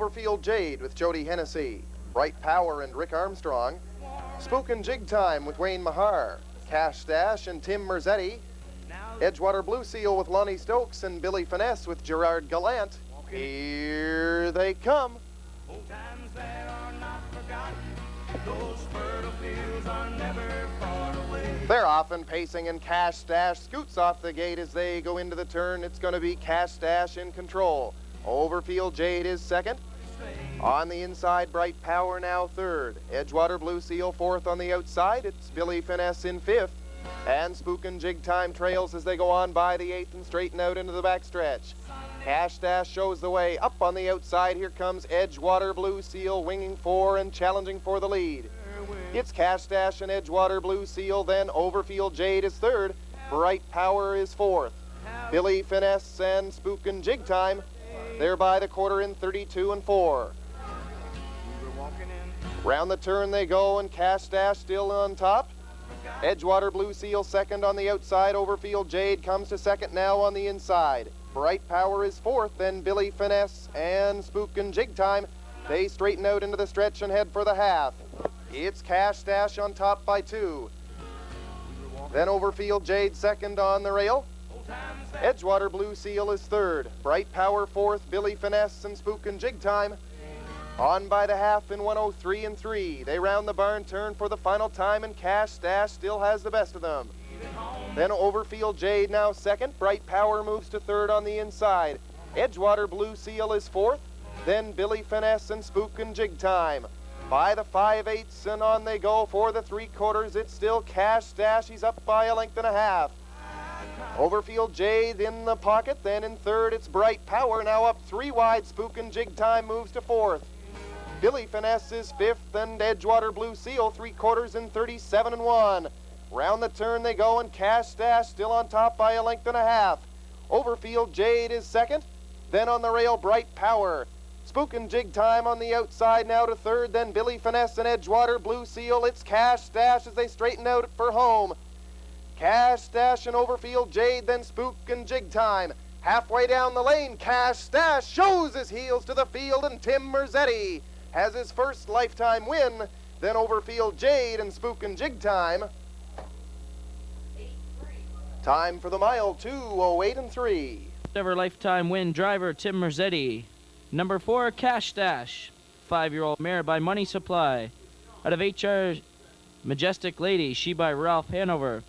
Overfield Jade with Jody Hennessy. Bright Power and Rick Armstrong. Spook and Jig Time with Wayne Mahar. Cash Stash and Tim Merzetti. Edgewater Blue Seal with Lonnie Stokes and Billy Finesse with Gerard Gallant. Here they come. Old times that are not forgotten. Those fertile fields are never far away. They're often pacing, and Cash Stash scoots off the gate as they go into the turn. It's going to be Cash Stash in control. Overfield Jade is second. On the inside, Bright Power now third. Edgewater Blue Seal fourth on the outside. It's Billy Finesse in fifth. And Spook and Jig Time trails as they go on by the eighth and straighten out into the backstretch. Cash Stash shows the way. Up on the outside, here comes Edgewater Blue Seal winging for and challenging for the lead. It's Cash Stash and Edgewater Blue Seal, then Overfield Jade is third. Bright Power is fourth. Billy Finesse and Spook and Jig Time, they're by the quarter in 32 and 4. Round the turn they go, and Cash Stash still on top. Edgewater Blue Seal second on the outside. Overfield Jade comes to second now on the inside. Bright Power is fourth, then Billy Finesse and Spook and Jig Time. They straighten out into the stretch and head for the half. It's Cash Stash on top by 2. Then Overfield Jade second on the rail. Edgewater Blue Seal is third. Bright Power fourth, Billy Finesse and Spook and Jig Time. On by the half in 103 and 3. They round the barn turn for the final time, and Cash Stash still has the best of them. Then Overfield Jade now second. Bright Power moves to third on the inside. Edgewater Blue Seal is fourth. Then Billy Finesse and Spook and Jig Time. By the 5/8 and on they go for the 3/4. It's still Cash Stash. He's up by a length and a half. Overfield Jade in the pocket. Then in third it's Bright Power. Now up 3 wide. Spook and Jig Time moves to fourth. Billy Finesse is fifth, and Edgewater Blue Seal 3/4 in 37 and 1. Round the turn they go, and Cash Stash still on top by a length and a half. Overfield Jade is second. Then on the rail, Bright Power. Spook and Jig Time on the outside now to third. Then Billy Finesse and Edgewater Blue Seal. It's Cash Stash as they straighten out for home. Cash Stash and Overfield Jade, then Spook and Jig Time. Halfway down the lane, Cash Stash shows his heels to the field, and Tim Merzetti has his first lifetime win. Then Overfield Jade and Spook and Jig Time. Time for the mile, 2:08 and 3. Ever lifetime win driver Tim Merzetti. Number 4, Cash Stash. 5-year-old mare by Money Supply. Out of HR Majestic Lady, she by Ralph Hanover.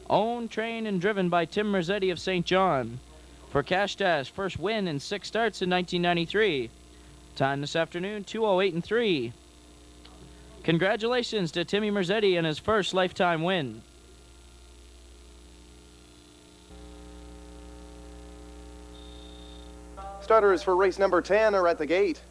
Owned, trained, and driven by Tim Merzetti of St. John. For Cash Stash, first win in 6 starts in 1993. Time this afternoon, 2:08 and 3. Congratulations to Timmy Merzetti and his first lifetime win. Starters for race number 10 are at the gate.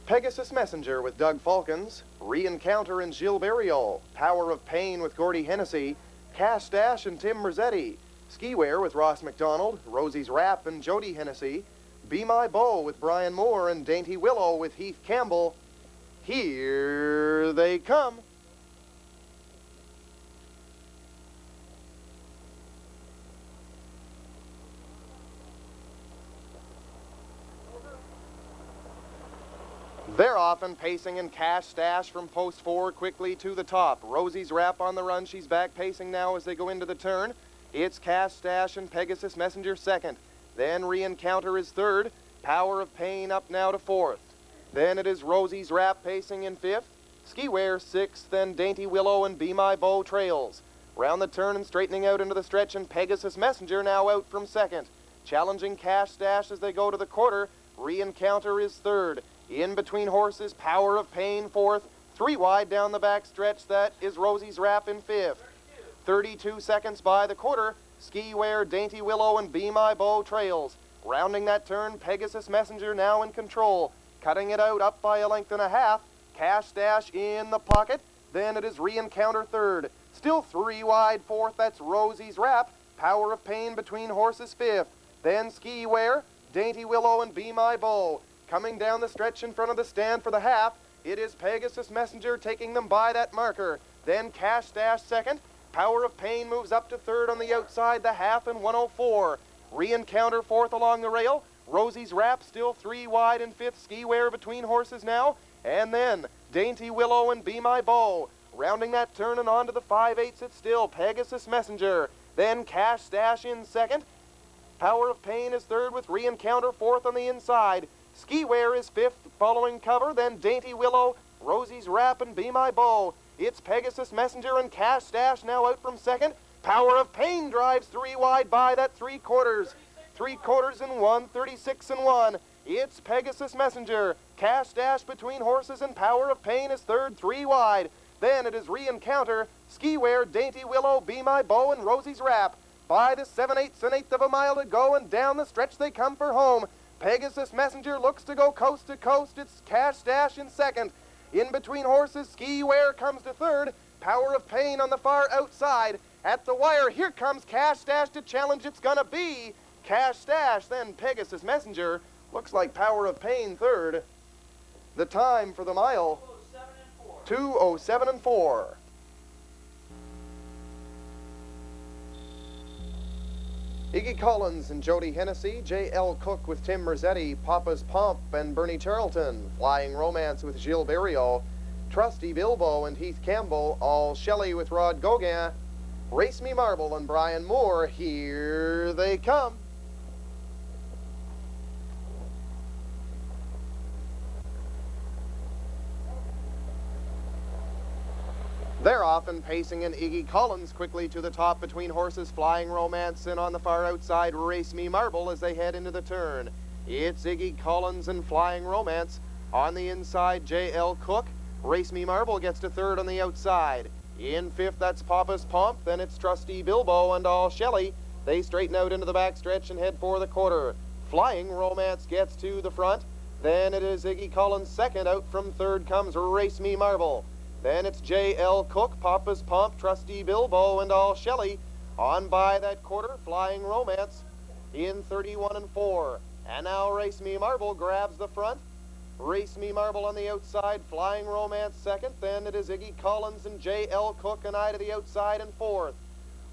Pegasus Messenger with Doug Falcons. Re-Encounter and Gilles Barriol. Power of Pain with Gordy Hennessy. Cash Stash and Tim Merzetti. Skiwear with Ross McDonald. Rosie's Rap and Jody Hennessy. Be My Bow with Brian Moore, and Dainty Willow with Heath Campbell. Here they come. They're off and pacing, and Cash Stash from post 4 quickly to the top. Rosie's Rap on the run. She's back pacing now as they go into the turn. It's Cash Stash and Pegasus Messenger second. Then Re-Encounter is third. Power of Pain up now to fourth. Then it is Rosie's Rap pacing in fifth. Skiwear sixth. Then Dainty Willow and Be My Bow trails. Round the turn and straightening out into the stretch, and Pegasus Messenger now out from second. Challenging Cash Stash as they go to the quarter. Re-Encounter is third. In between horses, Power of Pain fourth. 3 wide down the back stretch. That is Rosie's Rap in fifth. 32 seconds by the quarter. Skiwear, Dainty Willow, and Be My Bow trails. Rounding that turn, Pegasus Messenger now in control. Cutting it out up by a length and a half. Cash Stash in the pocket. Then it is Re-Encounter third. Still 3 wide fourth. That's Rosie's Rap. Power of Pain between horses fifth. Then Skiwear, Dainty Willow, and Be My Bow. Coming down the stretch in front of the stand for the half, it is Pegasus Messenger taking them by that marker. Then Cash Stash second. Power of Pain moves up to third on the outside, the half in 1:04. Re-Encounter fourth along the rail. Rosie's Rap still 3 wide in 5th. Skiware between horses now. And then Dainty Willow and Be My Bow. Rounding that turn and on to the 5/8, it's still Pegasus Messenger. Then Cash Stash in 2nd. Power of Pain is 3rd with Re-Encounter 4th on the inside. Skiware is 5th following cover. Then Dainty Willow, Rosie's Rap, and Be My Bow. It's Pegasus Messenger and Cash Stash now out from 2nd. Power of Pain drives 3 wide by that 3/4. 3/4 and 1, 36 and 1. It's Pegasus Messenger. Cash Dash between horses and Power of Pain is 3rd, 3 wide. Then it is Re-Encounter, Skiware, Dainty Willow, Be My Bow, and Rosie's Rap. By the 7/8 and 1/8 of a mile to go, and down the stretch they come for home. Pegasus Messenger looks to go coast to coast. It's Cash Dash in 2nd. In between horses, Skiware comes to 3rd. Power of Pain on the far outside. At the wire, here comes Cash Dash to challenge. It's gonna be Cash Dash, then Pegasus Messenger. Looks like Power of Pain 3rd. The time for the mile, 2:07 and 4. Iggy Collins and Jody Hennessy, J.L. Cook with Tim Merzetti, Papa's Pomp and Bernie Charlton, Flying Romance with Gilles Berriot, Trusty Bilbo and Heath Campbell, All Shelley with Rod Gauguin, Race Me Marble and Brian Moore. Here they come. They're off and pacing, and Iggy Collins quickly to the top between horses Flying Romance and on the far outside Race Me Marble as they head into the turn. It's Iggy Collins and Flying Romance. On the inside, J.L. Cook. Race Me Marble gets to 3rd on the outside. In 5th, that's Papa's Pomp. Then it's Trusty Bilbo and All Shelley. They straighten out into the backstretch and head for the quarter. Flying Romance gets to the front. Then it is Iggy Collins 2nd. Out from 3rd comes Race Me Marble. Then it's J.L. Cook, Papa's Pomp, Trusty Bilbo, and All Shelley. On by that quarter, Flying Romance in 31 and 4. And now Race Me Marble grabs the front. Race Me Marble on the outside, Flying Romance 2nd. Then it is Iggy Collins and J.L. Cook and I to the outside in 4th.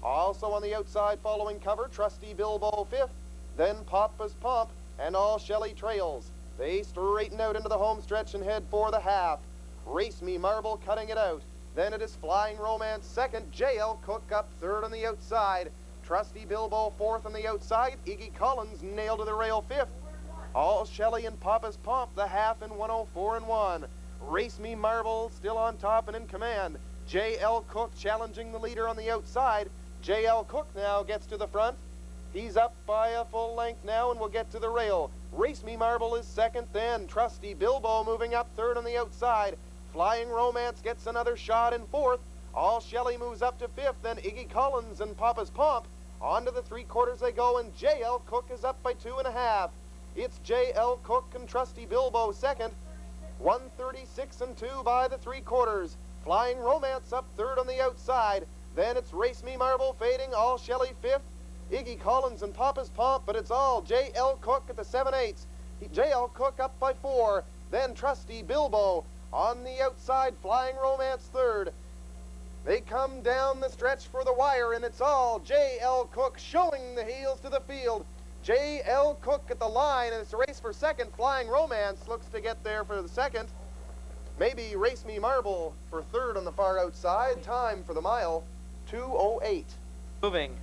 Also on the outside following cover, Trusty Bilbo 5th. Then Papa's Pomp and All Shelley trails. They straighten out into the home stretch and head for the half. Race Me Marble cutting it out. Then it is Flying Romance 2nd. J.L. Cook up 3rd on the outside. Trusty Bilbo 4th on the outside. Iggy Collins nailed to the rail 5th. All Shelley and Papa's Pomp the half in 1:04 and 1. Race Me Marble still on top and in command. J.L. Cook challenging the leader on the outside. J.L. Cook now gets to the front. He's up by a full length now and will get to the rail. Race Me Marble is 2nd then. Trusty Bilbo moving up 3rd on the outside. Flying Romance gets another shot in 4th. All Shelley moves up to 5th. Then Iggy Collins and Papa's Pomp. On to the 3/4 they go, and J.L. Cook is up by 2.5. It's J.L. Cook and Trusty Bilbo 2nd. 1:36 and 2 by the 3/4. Flying Romance up 3rd on the outside. Then it's Race Me Marble fading. All Shelley 5th. Iggy Collins and Papa's Pomp, but it's all J.L. Cook at the 7/8. J.L. Cook up by 4. Then Trusty Bilbo. On the outside, Flying Romance 3rd. They come down the stretch for the wire, and it's all J.L. Cook showing the heels to the field. J.L. Cook at the line, and it's a race for 2nd. Flying Romance looks to get there for the 2nd. Maybe Race Me Marble for 3rd on the far outside. Time for the mile, 2:08. Moving.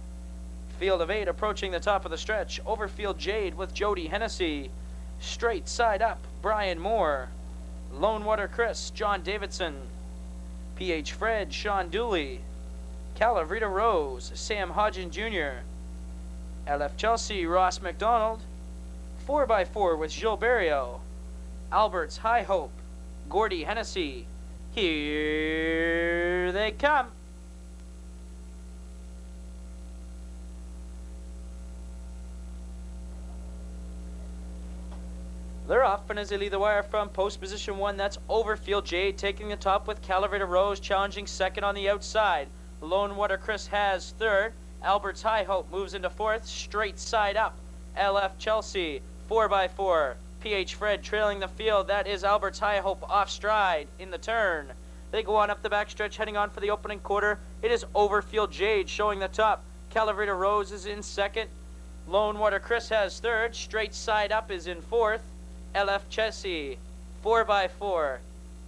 Field of 8 approaching the top of the stretch. Overfield Jade with Jody Hennessy. Straight side up, Brian Moore. Lone Water Chris, John Davidson. PH Fred, Sean Dooley. Calavrita Rose, Sam Hodgin Jr. LF Chelsea, Ross McDonald. 4x4 with Gilles Berriot. Albert's High Hope, Gordy Hennessy. Here they come. They're off, and as they lead the wire from post position 1, that's Overfield Jade taking the top with Calavrita Rose challenging 2nd on the outside. Lone Water Chris has 3rd. Albert's High Hope moves into 4th, straight side up. LF Chelsea, 4x4. PH Fred trailing the field. That is Albert's High Hope off stride in the turn. They go on up the backstretch, heading on for the opening quarter. It is Overfield Jade showing the top. Calavrita Rose is in 2nd. Lone Water Chris has third. Straight Side Up is in fourth. LF Chessie, 4x4.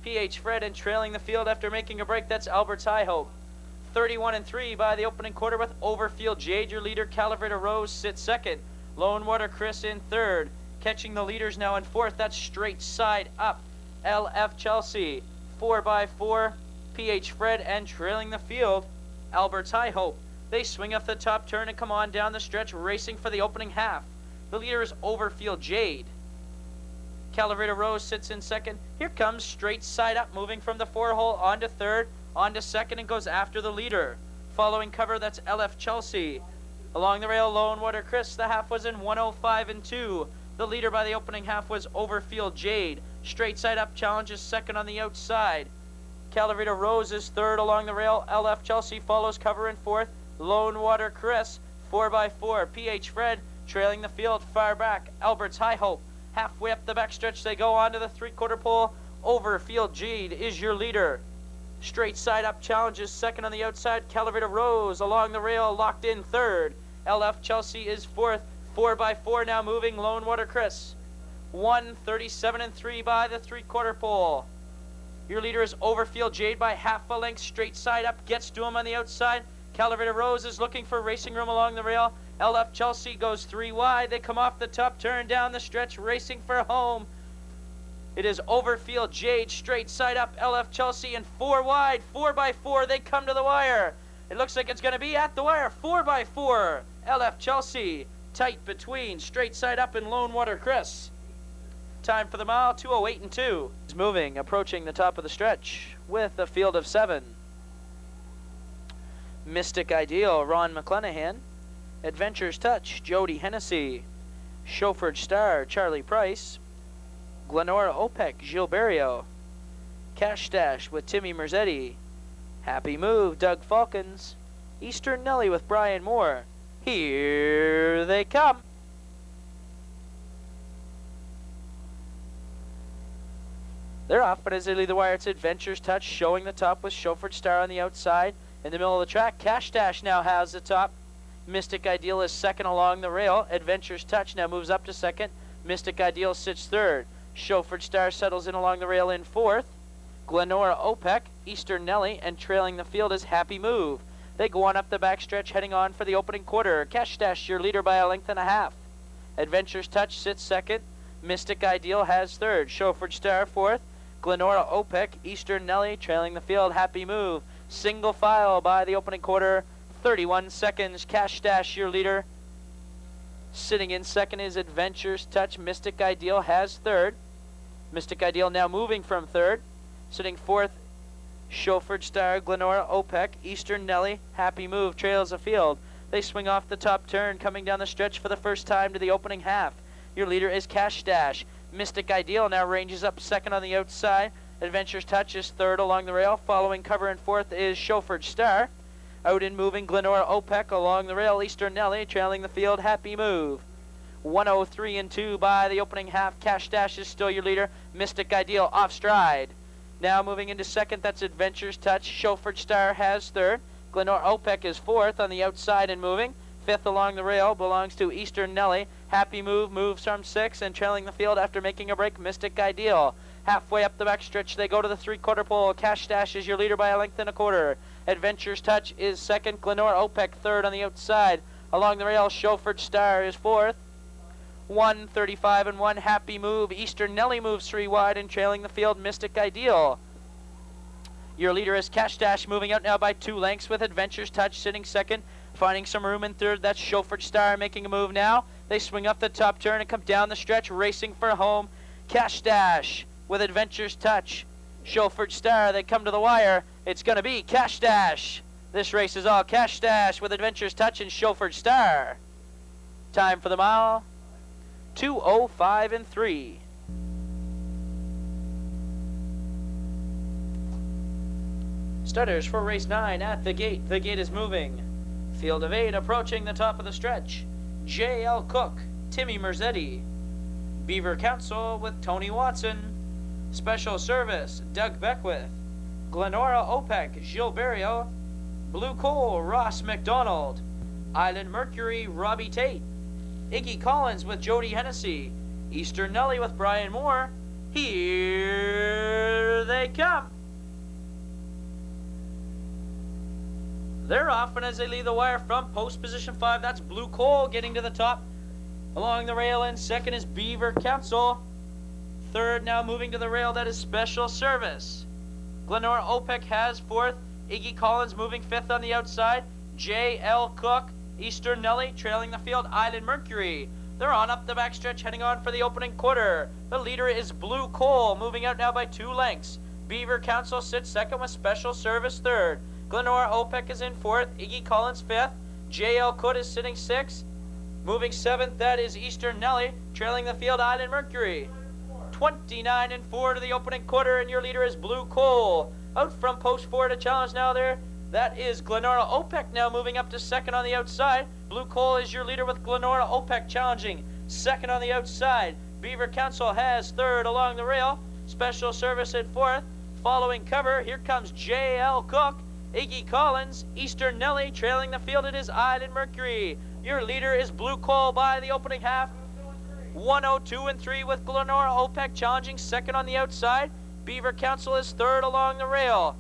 PH Fred, and trailing the field after making a break, that's Albert's High Hope. 31-3 by the opening quarter with Overfield Jade. Your leader, Calaverta Rose, sits second. Lone Water Chris in third. Catching the leaders now in fourth, that's Straight Side Up. LF Chelsea, 4x4. PH Fred, and trailing the field, Albert's High Hope. They swing off the top turn and come on down the stretch, racing for the opening half. The leader is Overfield Jade. Calaverta Rose sits in second. Here comes Straight Side Up, moving from the 4-hole onto third, onto second, and goes after the leader. Following cover, that's LF Chelsea. Along the rail, Lone Water Chris. The half was in 1:05.2. The leader by the opening half was Overfield Jade. Straight Side Up challenges second on the outside. Calaverta Rose is third along the rail. LF Chelsea follows cover in fourth. Lone Water Chris, 4x4. PH Fred trailing the field far back. Albert's High Hope. Halfway up the backstretch, they go onto the 3/4 pole. Overfield Jade is your leader. Straight Side Up challenges second on the outside. Calaverta Rose along the rail, locked in third. LF Chelsea is fourth. 4x4 now moving. Lone Water Chris. 1:37.3 by the 3/4 pole. Your leader is Overfield Jade by half a length. Straight Side Up gets to him on the outside. Calaverta Rose is looking for racing room along the rail. LF Chelsea goes 3 wide. They come off the top turn down the stretch, racing for home. It is Overfield Jade, Straight Side Up, LF Chelsea, and 4 wide. 4x4, they come to the wire. It looks like it's going to be at the wire. 4x4, LF Chelsea, tight between Straight Side Up and Lone Water Chris. Time for the mile, 2:08.2. It's moving, approaching the top of the stretch with a field of 7. Mystic Ideal, Ron McClenahan. Adventure's Touch, Jody Hennessy. Chauffeured Star, Charlie Price. Glenora Opec, Gilberto. Cash Stash with Timmy Merzetti. Happy Move, Doug Falcons. Eastern Nelly with Brian Moore. Here they come. They're off, but as they lead the wire, it's Adventure's Touch showing the top with Chauffeured Star on the outside. In the middle of the track, Cash Dash now has the top. Mystic Ideal is second along the rail. Adventure's Touch now moves up to second. Mystic Ideal sits third. Chauffeured Star settles in along the rail in fourth. Glenora Opec, Eastern Nelly, and trailing the field is Happy Move. They go on up the backstretch, heading on for the opening quarter. Cash Dash, your leader by a length and a half. Adventure's Touch sits second. Mystic Ideal has third. Chauffeured Star fourth. Glenora Opec, Eastern Nelly, trailing the field, Happy Move. Single file by the opening quarter, 31 seconds. Cash Dash, your leader. Sitting in second is Adventure's Touch. Mystic Ideal has third. Mystic Ideal now moving from third. Sitting fourth, Chauffeured Star, Glenora Opec, Eastern Nelly, Happy Move trails the field. They swing off the top turn, coming down the stretch for the first time to the opening half. Your leader is Cash Dash. Mystic Ideal now ranges up second on the outside. Adventure's Touch is third along the rail. Following cover in fourth is Chauffeured Star. Out in moving, Glenora Opec along the rail. Eastern Nelly trailing the field, Happy Move. 1:03.2 by the opening half. Cash Dash is still your leader. Mystic Ideal off stride. Now moving into second, that's Adventure's Touch. Chauffeured Star has third. Glenora Opec is fourth on the outside and moving. Fifth along the rail belongs to Eastern Nelly. Happy Move moves from sixth and trailing the field after making a break, Mystic Ideal. Halfway up the backstretch, they go to the 3/4 pole. Cash Dash is your leader by a length and a quarter. Adventure's Touch is second. Glenora Opec third on the outside. Along the rail, Chauffeured Star is fourth. 1:35.1. Happy Move. Eastern Nelly moves 3 wide and trailing the field, Mystic Ideal. Your leader is Cash Dash, moving out now by 2 lengths with Adventure's Touch sitting second. Finding some room in third, that's Chauffeured Star making a move now. They swing up the top turn and come down the stretch, racing for home. Cash Dash with Adventure's Touch. Chauffeured Star, they come to the wire. It's going to be Cash Dash. This race is all Cash Dash with Adventure's Touch and Chauffeured Star. Time for the mile, 2:05.3. Starters for race 9 at the gate. The gate is moving. Field of 8 approaching the top of the stretch. J.L. Cook, Timmy Merzetti. Beaver Council with Tony Watson. Special Service, Doug Beckwith. Glenora Opec, Gilberto. Blue Coal, Ross McDonald. Island Mercury, Robbie Tate. Iggy Collins with Jody Hennessy. Eastern Nelly with Brian Moore. Here they come. They're off, and as they leave the wire from post position 5, that's Blue Coal getting to the top. Along the rail in second is Beaver Council. Third now moving to the rail, that is Special Service. Glenora OPEC has fourth. Iggy Collins moving fifth on the outside. J.L. Cook, Eastern Nelly trailing the field, Island Mercury. They're on up the backstretch heading on for the opening quarter. The leader is Blue Coal moving out now by 2 lengths. Beaver Council sits second with Special Service third. Glenora OPEC is in fourth. Iggy Collins fifth. J.L. Cook is sitting sixth. Moving seventh, that is Eastern Nelly trailing the field, Island Mercury. 29 and 4 to the opening quarter, and your leader is Blue Coal. Out from post 4 to challenge now there. That is Glenora OPEC now moving up to second on the outside. Blue Coal is your leader with Glenora OPEC challenging second on the outside. Beaver Council has third along the rail. Special Service at fourth. Following cover, here comes J.L. Cook. Iggy Collins, Eastern Nelly trailing the field. It is Island Mercury. Your leader is Blue Coal by the opening half. 102 and 3 with Glenora OPEC challenging second on the outside. Beaver Council is third along the rail.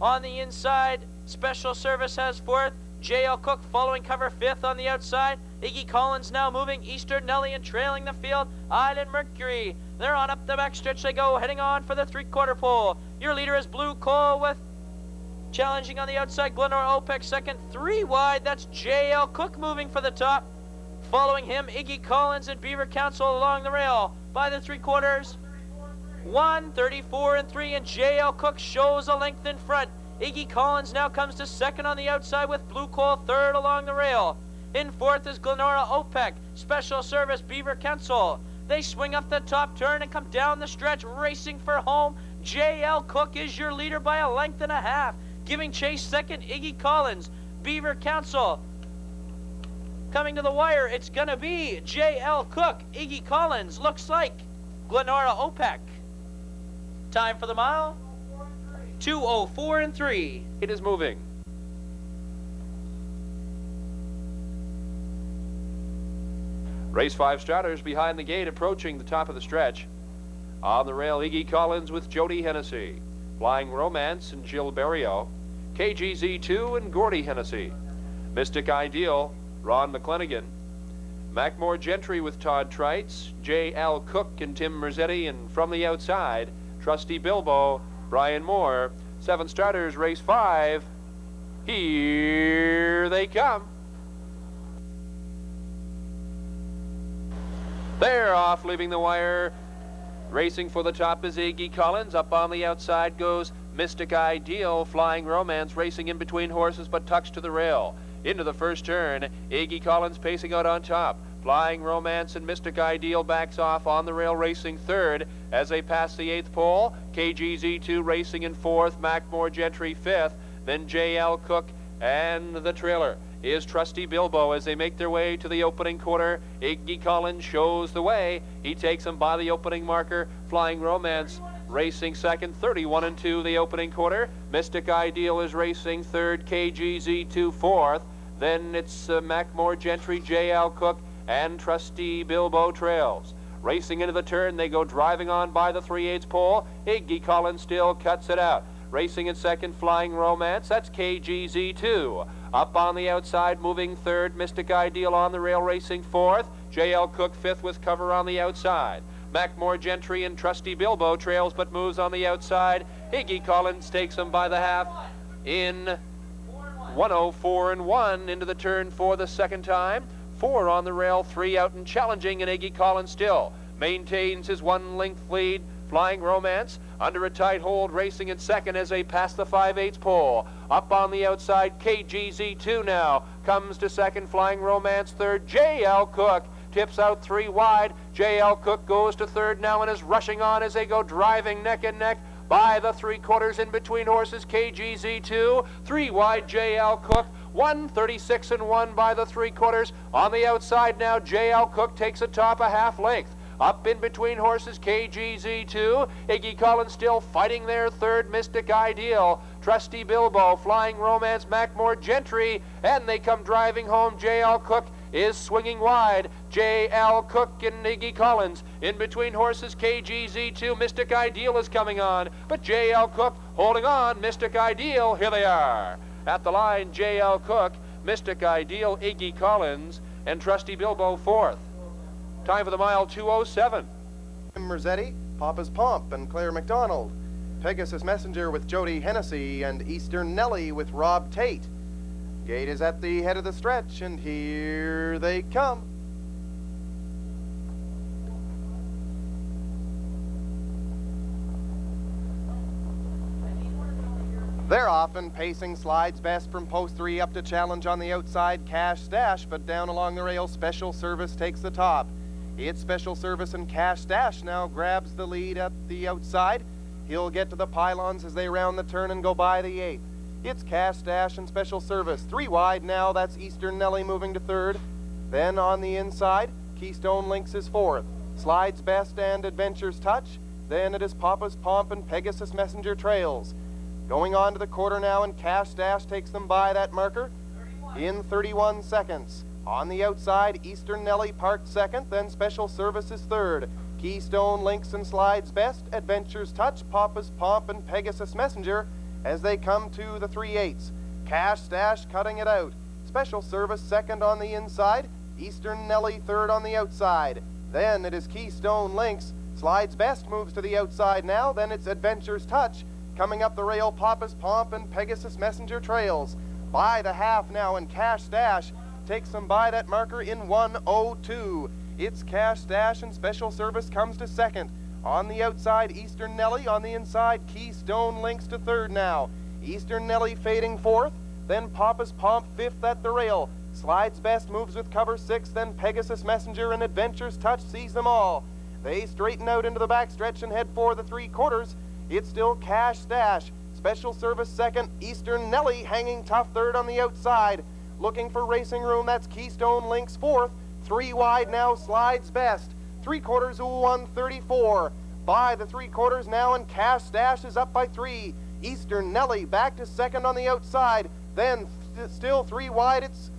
On the inside, Special Service has fourth. J.L. Cook following cover fifth on the outside. Iggy Collins now moving. Eastern Nelly and trailing the field, Island Mercury. They're on up the backstretch they go, heading on for the 3/4 pole. Your leader is Blue Coal with challenging on the outside, Glenora OPEC second. 3 wide, that's J.L. Cook moving for the top. Following him, Iggy Collins and Beaver Council along the rail by the 3/4. 1:34 and 3, and J.L. Cook shows a length in front. Iggy Collins now comes to second on the outside with Blue Coal third along the rail. In fourth is Glenora OPEC, Special Service, Beaver Council. They swing up the top turn and come down the stretch, racing for home. J.L. Cook is your leader by a length and a half. Giving chase second, Iggy Collins. Beaver Council coming to the wire. It's going to be J.L. Cook. Iggy Collins looks like Glenora OPEC. Time for the mile, 2:04 and 3. It is moving. Race 5 starters behind the gate approaching the top of the stretch. On the rail, Iggy Collins with Jody Hennessy. Flying Romance and Jill Berrio. KGZ2 and Gordy Hennessy. Mystic Ideal, Ron McClanagan. Macmore Gentry with Todd Trites. J.L. Cook and Tim Merzetti. And from the outside, Trusty Bilbo, Brian Moore. 7 starters, race 5. Here they come. They're off, leaving the wire. Racing for the top is Iggy Collins. Up on the outside goes Mystic Ideal. Flying Romance racing in between horses but tucks to the rail. Into the first turn, Iggy Collins pacing out on top. Flying Romance and Mystic Ideal backs off on the rail, racing third as they pass the 8th pole. KGZ2 racing in 4th, Macmore Gentry 5th, then J.L. Cook, and the trailer is Trusty Bilbo as they make their way to the opening quarter. Iggy Collins shows the way. He takes them by the opening marker. Flying Romance racing second, 31 and 2 the opening quarter. Mystic Ideal is racing third, KGZ2 fourth. Then it's Macmore Gentry, J.L. Cook, and Trusty Bilbo trails. Racing into the turn, they go driving on by the 3/8 pole. Iggy Collins still cuts it out. Racing in second, Flying Romance, that's KGZ2. Up on the outside, moving third, Mystic Ideal on the rail, racing fourth. J.L. Cook fifth with cover on the outside. Macmore Gentry and Trusty Bilbo trails but moves on the outside. Iggy Collins takes him by the half in 1:04 and 1 into the turn for the second time. 4 on the rail, 3 out and challenging, and Iggy Collins still maintains his 1-length lead. Flying Romance under a tight hold, racing in second as they pass the 5/8 pole. Up on the outside, KGZ2 now comes to second. Flying Romance third. J.L. Cook tips out 3 wide. J.L. Cook goes to third now and is rushing on as they go driving neck and neck by the 3/4 in between horses. KGZ2, 3 wide, J.L. Cook. 1:36 and 1 by the 3/4. On the outside now, J.L. Cook takes a top a half length. Up in between horses, KGZ2. Iggy Collins still fighting there. Third, Mystic Ideal. Trusty Bilbo, Flying Romance, Macmore Gentry. And they come driving home. J.L. Cook is swinging wide. J.L. Cook and Iggy Collins. In between horses, KGZ2. Mystic Ideal is coming on, but J.L. Cook holding on. Mystic Ideal, here they are. At the line, J.L. Cook, Mystic Ideal, Iggy Collins, and Trusty Bilbo fourth. Time for the mile, 2:07. Merzetti, Papa's Pomp, and Claire McDonald. Pegasus Messenger with Jody Hennessy, and Eastern Nelly with Rob Tate. Gate is at the head of the stretch, and here they come. They're off and pacing. Slides best from post 3 up to challenge on the outside. Cash Stash, but down along the rail, Special Service takes the top. It's Special Service, and Cash Stash now grabs the lead at the outside. He'll get to the pylons as they round the turn and go by the 8th. It's Cash Stash and Special Service. 3 wide now, that's Eastern Nelly moving to 3rd. Then on the inside, Keystone Links is 4th. Slides Best and Adventures Touch. Then it is Papa's Pomp and Pegasus Messenger trails. Going on to the quarter now, and Cash Dash takes them by that marker in 31 seconds. On the outside, Eastern Nelly parked 2nd, then Special Service is 3rd. Keystone Links and Slides Best, Adventures Touch, Papa's Pomp, and Pegasus Messenger as they come to the 3/8. Cash Dash cutting it out. Special Service 2nd on the inside, Eastern Nelly 3rd on the outside. Then it is Keystone Links. Slides Best moves to the outside now, then it's Adventures Touch. Coming up the rail, Papa's Pomp and Pegasus Messenger trails. By the half now, and Cash Dash takes them by that marker in 1:02. It's Cash Dash, and Special Service comes to 2nd. On the outside, Eastern Nelly. On the inside, Keystone Links to 3rd now. Eastern Nelly fading 4th. Then Papa's Pomp 5th at the rail. Slides Best moves with cover 6th. Then Pegasus Messenger and Adventures Touch sees them all. They straighten out into the backstretch and head for the 3/4. It's still Cash Dash. Special Service 2nd. Eastern Nelly hanging tough 3rd on the outside. Looking for racing room, that's Keystone Links 4th. 3 wide now, Slides Best. 3/4 1:34. By the 3/4 now, and Cash Dash is up by 3. Eastern Nelly back to 2nd on the outside. Then still 3 wide, it's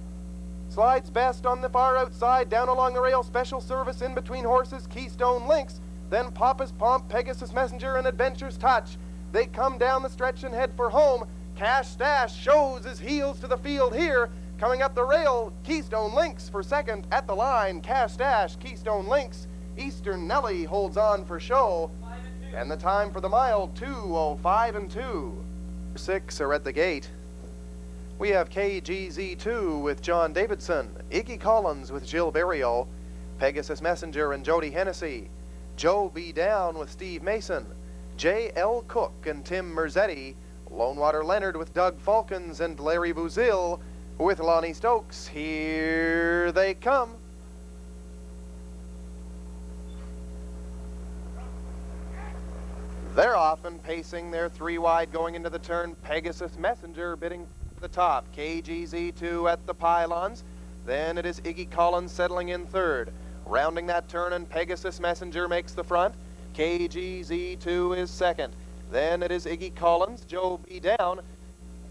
Slides Best on the far outside. Down along the rail, Special Service in between horses, Keystone Links. Then Papa's Pomp, Pegasus Messenger, and Adventures Touch. They come down the stretch and head for home. Cash Dash shows his heels to the field here. Coming up the rail, Keystone Links for 2nd at the line. Cash Dash, Keystone Links. Eastern Nelly holds on for show. And the time for the mile, 2:05.2. 6 are at the gate. We have KGZ2 with John Davidson, Iggy Collins with Jill Berrio, Pegasus Messenger and Jody Hennessy, Joe B. Down with Steve Mason, J.L. Cook and Tim Merzetti, Lone Water Leonard with Doug Falcons, and Larry Bouzille with Lonnie Stokes. Here they come. They're off and pacing. They're 3 wide going into the turn. Pegasus Messenger bidding for the top. KGZ2 at the pylons. Then it is Iggy Collins settling in 3rd. Rounding that turn, and Pegasus Messenger makes the front. KGZ2 is 2nd. Then it is Iggy Collins, Joe B. Down,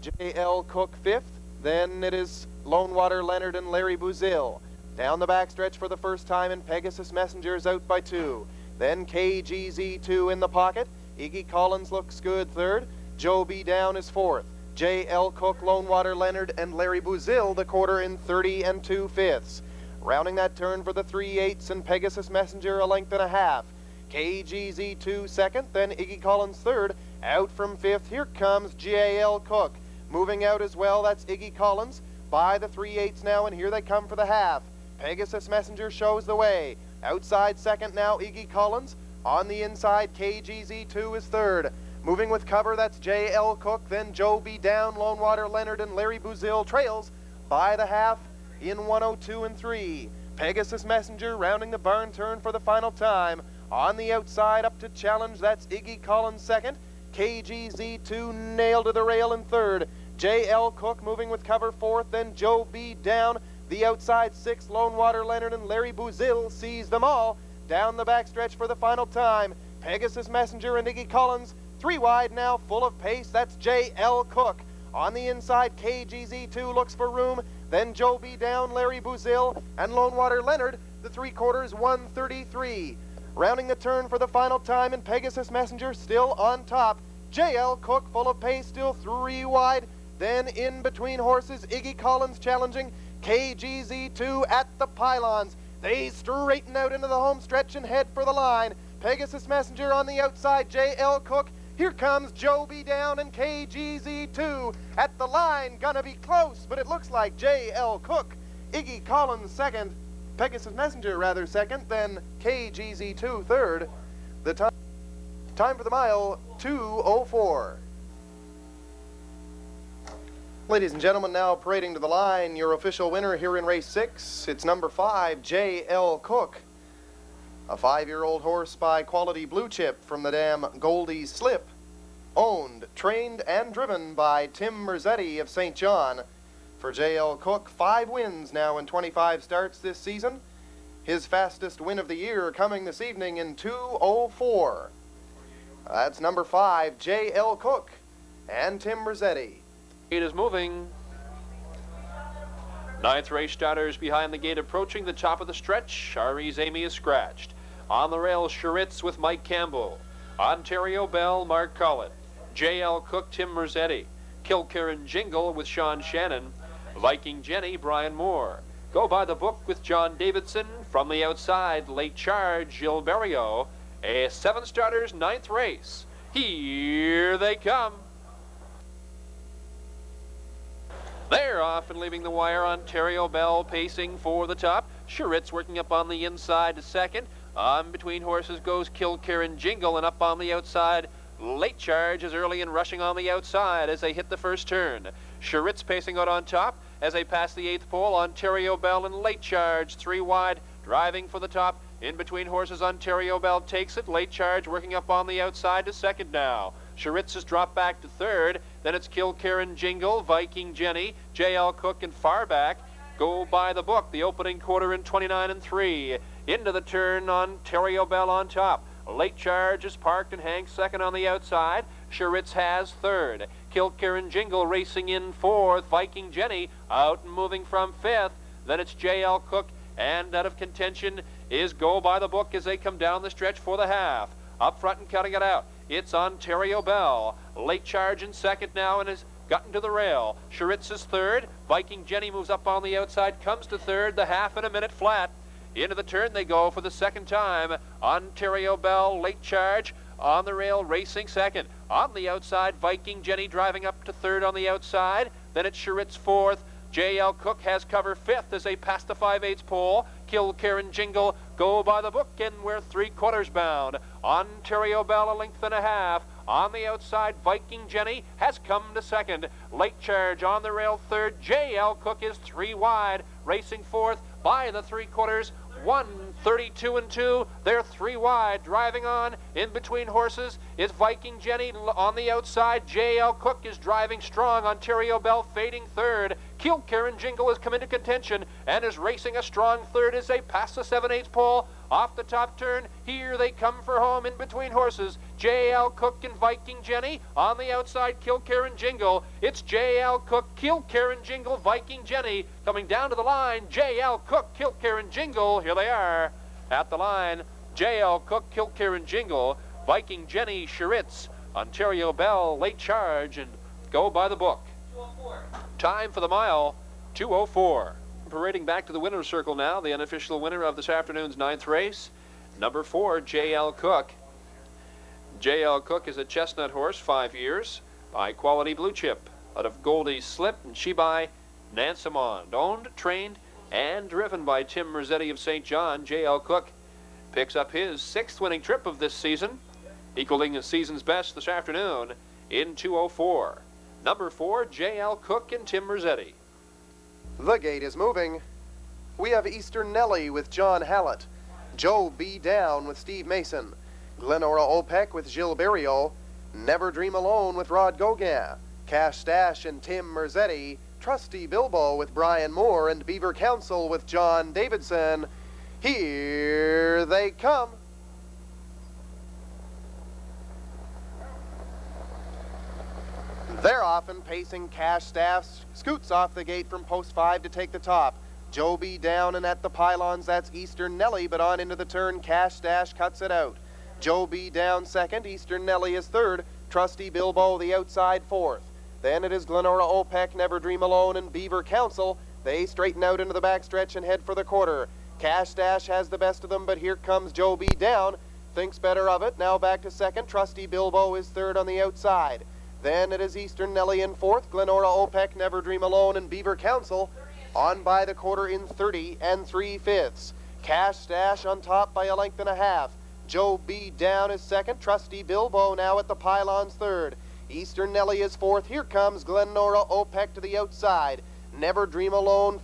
J.L. Cook 5th. Then it is Lone Water Leonard and Larry Bouzille. Down the backstretch for the first time, and Pegasus Messenger is out by 2. Then KGZ2 in the pocket. Iggy Collins looks good 3rd. Joe B. Down is 4th. J.L. Cook, Lone Water Leonard, and Larry Bouzille the quarter in 30 2/5. Rounding that turn for the 3/8, and Pegasus Messenger a length and a half. KGZ2 2nd, then Iggy Collins 3rd. Out from 5th, here comes J.L. Cook. Moving out as well, that's Iggy Collins. By the 3/8 now, and here they come for the half. Pegasus Messenger shows the way. Outside 2nd now, Iggy Collins. On the inside, KGZ2 is 3rd. Moving with cover, that's J.L. Cook, then Joe B. Down, Lone Water Leonard, and Larry Bouzille trails by the half in 1:02.3. Pegasus Messenger rounding the barn turn for the final time. On the outside, up to challenge, that's Iggy Collins 2nd. KGZ2 nailed to the rail in 3rd. J.L. Cook moving with cover 4th, then Joe B. Down. The outside 6th, Lone Water Leonard and Larry Bouzille sees them all. Down the backstretch for the final time. Pegasus Messenger and Iggy Collins. 3 wide now, full of pace, that's J.L. Cook. On the inside, KGZ2 looks for room. Then Joe B. Down, Larry Bouzil, and Lone Water Leonard, the 3/4 133. Rounding the turn for the final time, and Pegasus Messenger still on top. J.L. Cook, full of pace, still 3 wide. Then in between horses, Iggy Collins challenging. KGZ2 at the pylons. They straighten out into the home stretch and head for the line. Pegasus Messenger on the outside, J.L. Cook. Here comes Joe B. Down and KGZ2 at the line. Gonna be close, but it looks like J.L. Cook. Iggy Collins second. Pegasus Messenger rather second, then KGZ2 third. The time for the mile, 2:04. Ladies and gentlemen, now parading to the line, your official winner here in race 6. It's number 5, J.L. Cook. A 5-year-old horse by Quality Blue Chip from the dam Goldie Slip. Owned, trained, and driven by Tim Merzetti of St. John. For J.L. Cook, 5 wins now in 25 starts this season. His fastest win of the year coming this evening in 2:04. That's number 5, J.L. Cook and Tim Merzetti. It is moving. 9th race starters behind the gate approaching the top of the stretch. RE's Amy is scratched. On the rail, Charitz with Mike Campbell. Ontario Bell, Mark Collin. J.L. Cook, Tim Merzetti. Kilkerran Jingle with Sean Shannon. Viking Jenny, Brian Moore. Go by the book with John Davidson. From the outside, Late Charge, Gil Berrio. A 7 starters, 9th race. Here they come. They're off and leaving the wire. Ontario Bell pacing for the top. Charitz working up on the inside to second. On between horses goes Kilkerran Jingle, and up on the outside, Late Charge is early and rushing on the outside as they hit the first turn. Charitz pacing out on top as they pass the 8th pole. Ontario Bell and Late Charge 3 wide, driving for the top. In between horses, Ontario Bell takes it. Late Charge working up on the outside to second now. Charitz has dropped back to third. Then it's Kilkerran Jingle, Viking Jenny, J.L. Cook, and Farback. Go by the book, the opening quarter in 29 3. Into the turn, Ontario Bell on top. Late Charge is parked and hangs second on the outside. Charitz has third. Kilkerran Jingle racing in fourth. Viking Jenny out and moving from fifth. Then it's J.L. Cook, and out of contention is Go by the book as they come down the stretch for the half. Up front and cutting it out, it's Ontario Bell. Late Charge in second now and has gotten to the rail. Charitz is third. Viking Jenny moves up on the outside, comes to third. The half in a minute flat. Into the turn they go for the second time. Ontario Bell, Late Charge on the rail, racing second. On the outside, Viking Jenny driving up to third on the outside. Then it's Charitz fourth. J.L. Cook has cover fifth as they pass the 5/8 pole. Kilkerran Jingle, Go by the book, and we're 3/4 bound. Ontario Bell, a length and a half. On the outside, Viking Jenny has come to second. Late Charge on the rail third. J.L. Cook is 3 wide, racing fourth by the 3/4. 1:32 2. They're 3 wide, driving on. In between horses is Viking Jenny on the outside. J.L. Cook is driving strong. Ontario Bell fading third. Kilkerran Jingle has come into contention and is racing a strong third as they pass the 7/8 pole. Off the top turn, here they come for home in between horses. J.L. Cook and Viking Jenny. On the outside, Kilkerran Jingle. It's J.L. Cook, Kilkerran Jingle, Viking Jenny. Coming down to the line, J.L. Cook, Kilkerran Jingle. Here they are at the line. J.L. Cook, Kilkerran Jingle, Viking Jenny, Charitz, Ontario Bell, Late Charge, and Go by the book. 2:04. Time for the mile, 2:04. Parading back to the winner's circle now, the unofficial winner of this afternoon's 9th race, number 4, J.L. Cook. J.L. Cook is a chestnut horse, 5 years, by Quality Blue Chip, out of Goldie Slip, and she by Nansemond. Owned, trained, and driven by Tim Merzetti of St. John. J.L. Cook picks up his 6th winning trip of this season, equaling the season's best this afternoon in 2:04. Number 4, J.L. Cook and Tim Merzetti. The gate is moving. We have Eastern Nellie with John Hallett, Joe B. Down with Steve Mason, Glenora Opec with Gilles Berriot, Never Dream Alone with Rod Gauguin, Cash Stash and Tim Merzetti, Trusty Bilbo with Brian Moore, and Beaver Council with John Davidson. Here they come. They're off and pacing. Cash Staff scoots off the gate from post 5 to take the top. Joby down and at the pylons, that's Eastern Nelly, but on into the turn, Cash Stash cuts it out. Joby down second, Eastern Nelly is third, Trusty Bilbo the outside fourth. Then it is Glenora Opec, Never Dream Alone, and Beaver Council. They straighten out into the backstretch and head for the quarter. Cash Dash has the best of them, but here comes Joby down. Thinks better of it. Now back to second. Trusty Bilbo is third on the outside. Then it is Eastern Nelly in fourth. Glenora Opec, Never Dream Alone, and Beaver Council on by the quarter in 30 3/5. Cash Dash on top by a length and a half. Joby down is second. Trusty Bilbo now at the pylons third. Eastern Nelly is fourth. Here comes Glenora Opec to the outside. Never Dream Alone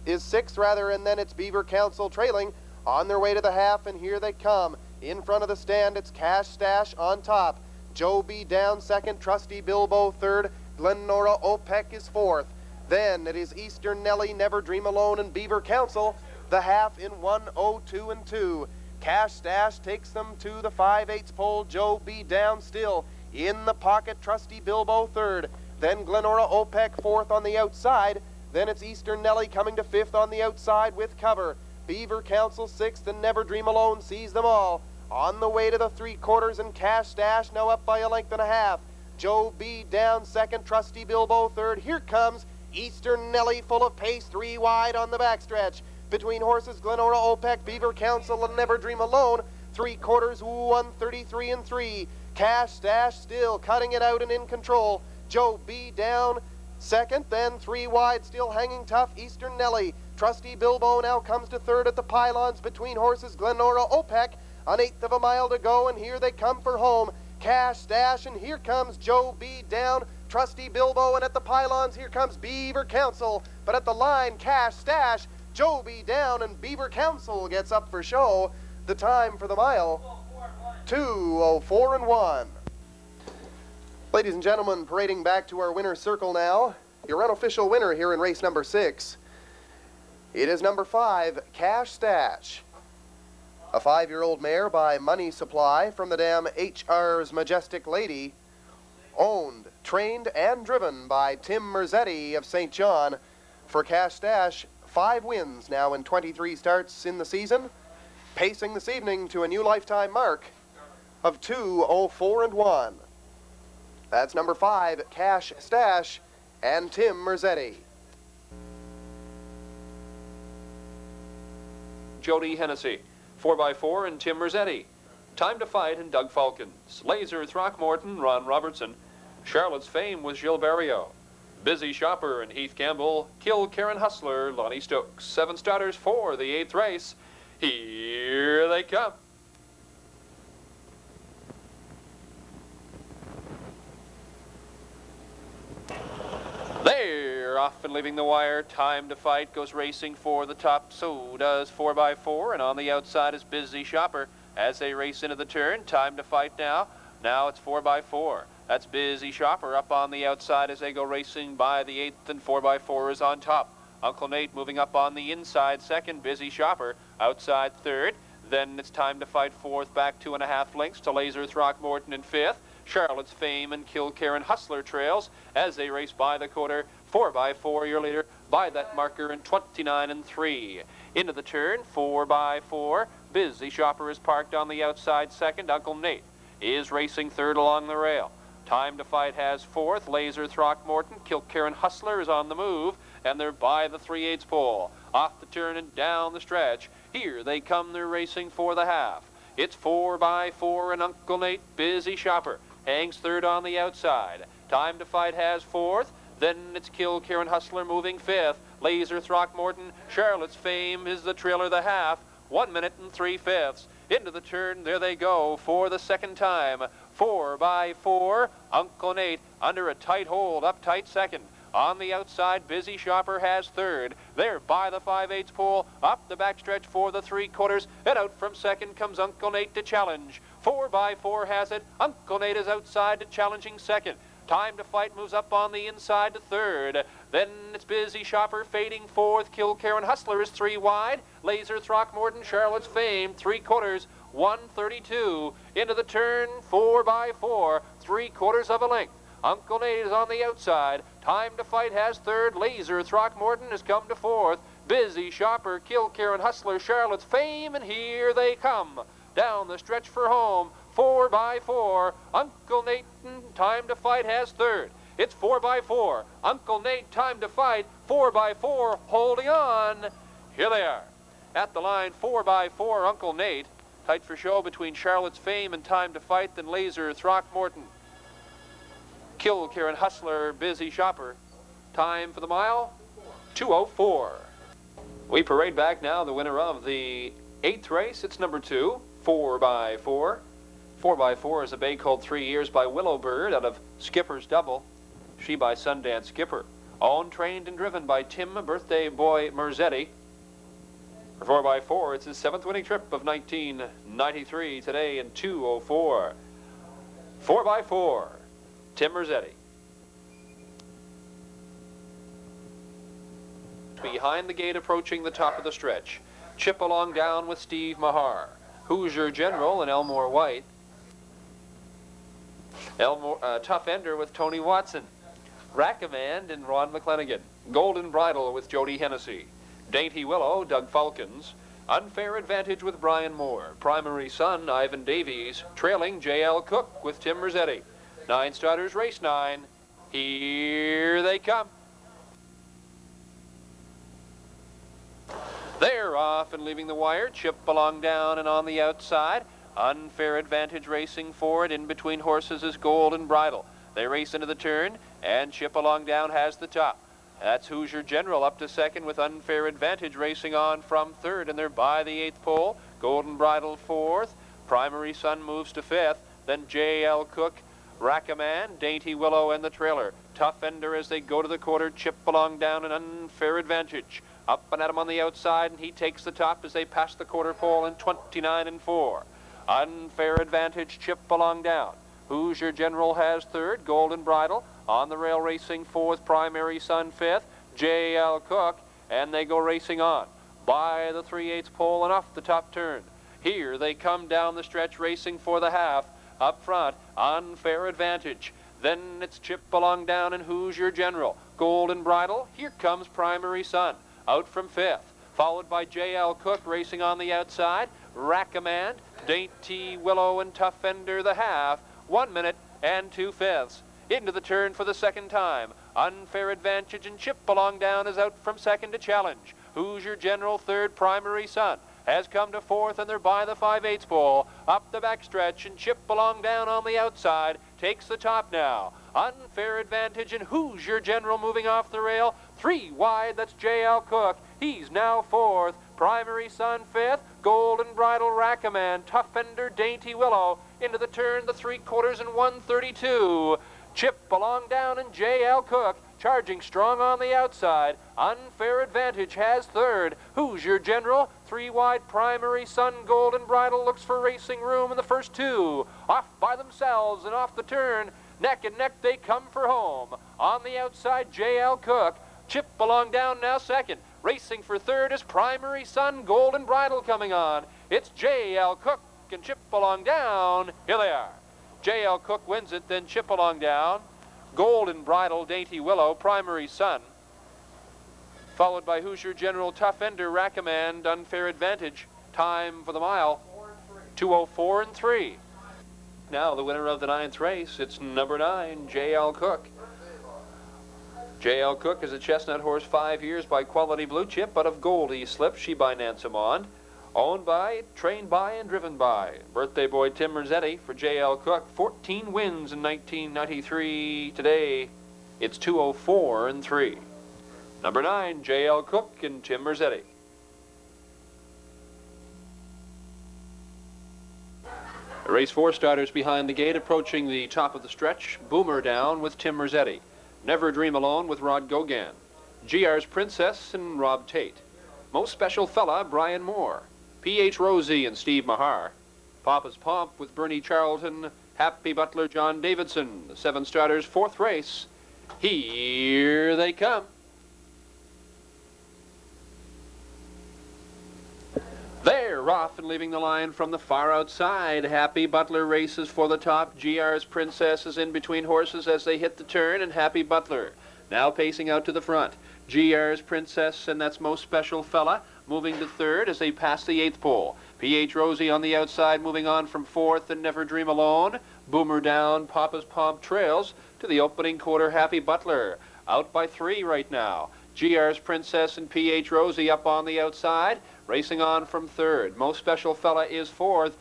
is sixth, and then it's Beaver Council trailing on their way to the half, and here they come. In front of the stand, it's Cash Stash on top. Joby down second, Trusty Bilbo third, Glenora Opec is fourth. Then it is Eastern Nelly, Never Dream Alone, and Beaver Council, the half in 1:02 and 2. Cash Stash takes them to the 5/8 pole. Joby down still. In the pocket, Trusty Bilbo third. Then Glenora Opec fourth on the outside. Then it's Eastern Nelly coming to fifth on the outside with cover. Beaver Council sixth, and Never Dream Alone sees them all. On the way to the 3/4, and Cash Dash now up by a length and a half. Joby down second, Trusty Bilbo third. Here comes Eastern Nelly full of pace, 3 wide on the backstretch. Between horses Glenora Opec, Beaver Council, and Never Dream Alone. 3/4, 1:33 and 3. Cash Dash still cutting it out and in control. Joby down second, then 3 wide, still hanging tough, Eastern Nelly. Trusty Bilbo now comes to third at the pylons between horses Glenora Opec. An 1/8 of a mile to go, and here they come for home. Cash Dash, and here comes Joby down. Trusty Bilbo, and at the pylons, here comes Beaver Council. But at the line, Cash Dash, Joby down, and Beaver Council gets up for show. The time for the mile, 2:04 and 1. Ladies and gentlemen, parading back to our winner's circle now, your unofficial winner here in race number 6. It is number 5, Cash Stash. A 5-year-old mare by Money Supply from the dam HR's Majestic Lady. Owned, trained, and driven by Tim Merzetti of St. John. For Cash Dash, 5 wins now in 23 starts in the season. Pacing this evening to a new lifetime mark of 2:04 and 1. That's number 5, Cash Stash, and Tim Merzetti. Jody Hennessy, 4x4, and Tim Merzetti. Time to Fight and Doug Falcons. Laser Throckmorton, Ron Robertson. Charlotte's Fame was Gilles Barrio. Busy Shopper and Heath Campbell. Kill Karen Hustler, Lonnie Stokes. 7 starters for the 8th race. Here they come. They're off and leaving the wire. Time to Fight goes racing for the top. So does 4x4, and on the outside is Busy Shopper. As they race into the turn, Time to Fight now. Now it's 4x4. That's Busy Shopper up on the outside as they go racing by the 8th, and 4x4 is on top. Uncle Nate moving up on the inside second, Busy Shopper outside third. Then it's Time to Fight fourth, back 2.5 lengths to Laser Throckmorton in fifth. Charlotte's Fame and Kill Karen Hustler trails as they race by the quarter. 4x4 your leader by that marker in 29 and 3. Into the turn, 4x4. Busy Shopper is parked on the outside second. Uncle Nate is racing third along the rail. Time to Fight has fourth. Laser Throckmorton, Kill Karen Hustler is on the move, and they're by the 3/8 pole. Off the turn and down the stretch. Here they come, they're racing for the half. It's 4x4 and Uncle Nate, Busy Shopper, hangs third on the outside. Time to Fight has fourth. Then it's Kill Karen Hustler moving fifth. Laser Throckmorton, Charlotte's Fame is the trailer the half. 1 minute and 3/5. Into the turn, there they go for the second time. 4x4, Uncle Nate under a tight hold, up tight second. On the outside, Busy Shopper has third. They're by the 5/8 pole, up the backstretch for the 3/4, and out from second comes Uncle Nate to challenge. 4x4 has it. Uncle Nate is outside to challenging second. Time to Fight moves up on the inside to third. Then it's Busy Shopper fading fourth. Kill Karen Hustler is 3 wide. Laser Throckmorton, Charlotte's Fame, 3/4, 1:32. Into the turn, 4x4, 3/4 of a length. Uncle Nate is on the outside. Time to Fight has third. Laser Throckmorton has come to fourth. Busy Shopper, Kilcare, and Hustler, Charlotte's Fame, and here they come. Down the stretch for home, 4x4. Uncle Nate, Time to Fight has third. It's 4x4. Uncle Nate, Time to Fight, 4x4, holding on. Here they are. At the line, 4x4, Uncle Nate. Tight for show between Charlotte's Fame and Time to Fight, then Laser Throckmorton. Kilcare and Hustler, Busy Shopper. Time for the mile, 2:04. We parade back now the winner of the 8th race. It's number 2, 4x4. 4x4 is a bay called 3 Years by Willowbird out of Skipper's Double. She by Sundance Skipper. Owned, trained, and driven by Tim Birthday Boy Merzetti. For 4x4, it's his 7th winning trip of 1993 today in 2:04. 4x4, Tim Merzetti. Behind the gate, approaching the top of the stretch. Chip Along Down with Steve Mahar. Hoosier General and Elmore White. Tough Ender with Tony Watson. Rackemand and Ron McClanagan. Golden Bridle with Jody Hennessy. Dainty Willow, Doug Falcons. Unfair Advantage with Brian Moore. Primary Son, Ivan Davies. Trailing J.L. Cook with Tim Merzetti. 9 starters, race 9. Here they come. They're off and leaving the wire. Chip Along Down and on the outside. Unfair Advantage racing forward. In between horses is Golden Bridle. They race into the turn, and Chip Along Down has the top. That's Hoosier General up to second with Unfair Advantage racing on from third, and they're by the 8th pole. Golden Bridle fourth. Primary Son moves to 5th. Then J.L. Cook, Rackaman, Dainty Willow, and the trailer. Tough Ender as they go to the quarter. Chip Along Down and Unfair Advantage. Up and at him on the outside, and he takes the top as they pass the quarter pole in 29-4. Unfair Advantage, Chip Along Down. Hoosier General has third. Golden Bridle on the rail racing fourth. Primary Son 5th. J.L. Cook, and they go racing on by the 3/8 pole and off the top turn. Here they come down the stretch racing for the half. Up front, Unfair Advantage. Then it's Chip Along Down and Hoosier General. Golden Bridle. Here comes Primary Son out from 5th. Followed by J.L. Cook racing on the outside. Rackemand, Dainty Willow, and Tough Ender the half. 1 minute and 2/5. Into the turn for the second time. Unfair Advantage and Chip Along Down is out from second to challenge. Hoosier General third. Primary Son has come to fourth, and they're by the 5/8 pole. Up the backstretch, and Chip Along Down on the outside takes the top now. Unfair Advantage and Hoosier General moving off the rail. 3 wide, that's J.L. Cook. He's now fourth. Primary Son 5th. Golden Bridle, Rackaman, Tough Ender, Dainty Willow. Into the turn, the 3/4 and 1:32. Chip Along Down and J.L. Cook charging strong on the outside. Unfair Advantage has third. Hoosier General, 3 wide. Primary Son, Golden Bridle looks for racing room in the first 2. Off by themselves and off the turn. Neck and neck they come for home. On the outside, J.L. Cook. Chip Along Down now second. Racing for third is Primary Son, Golden Bridle coming on. It's J.L. Cook and Chip Along Down. Here they are. J.L. Cook wins it, then Chip Along Down. Golden Bridle, Dainty Willow, Primary Son. Followed by Hoosier General, Tough Ender, Rackemand, Unfair Advantage. Time for the mile, 2:04 and 3. Now the winner of the 9th race, it's number 9, J.L. Cook. J.L. Cook is a chestnut horse, 5 years by Quality Blue Chip out of Goldie Slip, she by Nansemond. Owned by, trained by, and driven by Birthday Boy Tim Merzetti for J.L. Cook. 14 wins in 1993. Today, it's 2:04 and 3. Number 9, J.L. Cook and Tim Merzetti. Race 4 starters behind the gate, approaching the top of the stretch. Boomer Down with Tim Merzetti. Never Dream Alone with Rod Gogan. GR's Princess and Rob Tate. Most Special Fella, Brian Moore. P.H. Rosie and Steve Mahar. Papa's Pomp with Bernie Charlton. Happy Butler, John Davidson. The 7 starters, 4th race. Here they come. They're Butler off and leaving the line from the far outside. Happy Butler races for the top. GR's Princess is in between horses as they hit the turn, and Happy Butler now pacing out to the front. GR's Princess, and that's Most Special Fella, moving to third as they pass the 8th pole. PH Rosie on the outside, moving on from 4th, and Never Dream Alone. Boomer Down, Papa's Pomp trails to the opening quarter. Happy Butler out by 3 right now. GR's Princess and PH Rosie up on the outside, racing on from 3rd. Most Special Fella is 4th.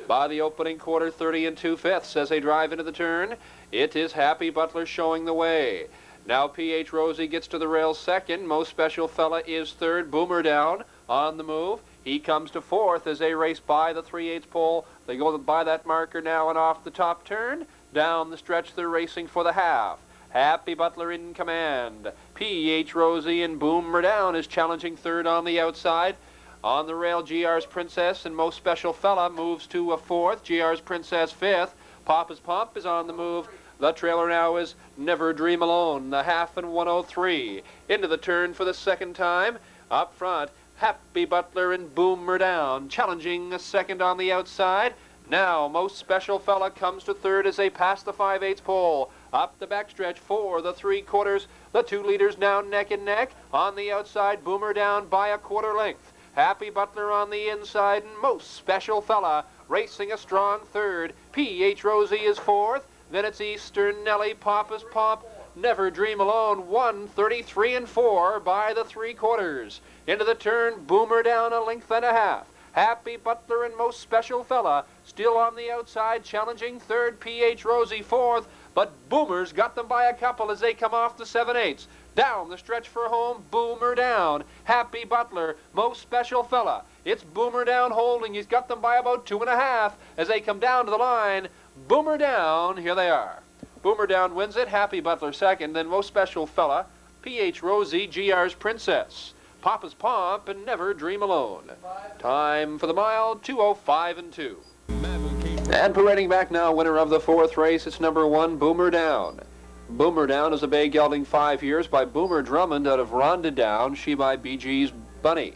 By the opening quarter, 30 2/5 as they drive into the turn. It is Happy Butler showing the way. Now PH Rosie gets to the rails 2nd. Most Special Fella is 3rd. Boomer Down on the move. He comes to 4th as they race by the 3/8 pole. They go by that marker now and off the top turn. Down the stretch, they're racing for the half. Happy Butler in command. PH Rosie and Boomer Down is challenging 3rd on the outside. On the rail, GR's Princess and Most Special Fella moves to a 4th. GR's Princess 5th. Papa's Pomp is on the move. The trailer now is Never Dream Alone, the half and 103. Into the turn for the 2nd time. Up front, Happy Butler and Boomer Down, challenging a 2nd on the outside. Now, Most Special Fella comes to 3rd as they pass the 5/8 pole. Up the backstretch for the 3/4. The 2 leaders now neck and neck. On the outside, Boomer Down by a 1/4 length. Happy Butler on the inside, and Most Special Fella racing a strong 3rd. PH Rosie is 4th. Then it's Eastern Nellie, Papa's Pomp, Never Dream Alone, 1:33 4 by the 3/4. Into the turn, Boomer Down a length and a half. Happy Butler and Most Special Fella still on the outside, challenging 3rd. PH Rosie 4th, but Boomer's got them by a couple as they come off the 7/8. Down the stretch for home, Boomer Down. Happy Butler, Most Special Fella. It's Boomer Down holding. He's got them by about 2.5 as they come down to the line. Boomer Down, here they are. Boomer Down wins it. Happy Butler 2nd, then Most Special Fella, PH Rosie, GR's Princess, Papa's Pomp, and Never Dream Alone. Time for the mile, 2:05 2. And parading back now, winner of the 4th race, it's number 1, Boomer Down. Boomer Down is a bay gelding 5 years by Boomer Drummond out of Rhonda Down, she by BG's Bunny.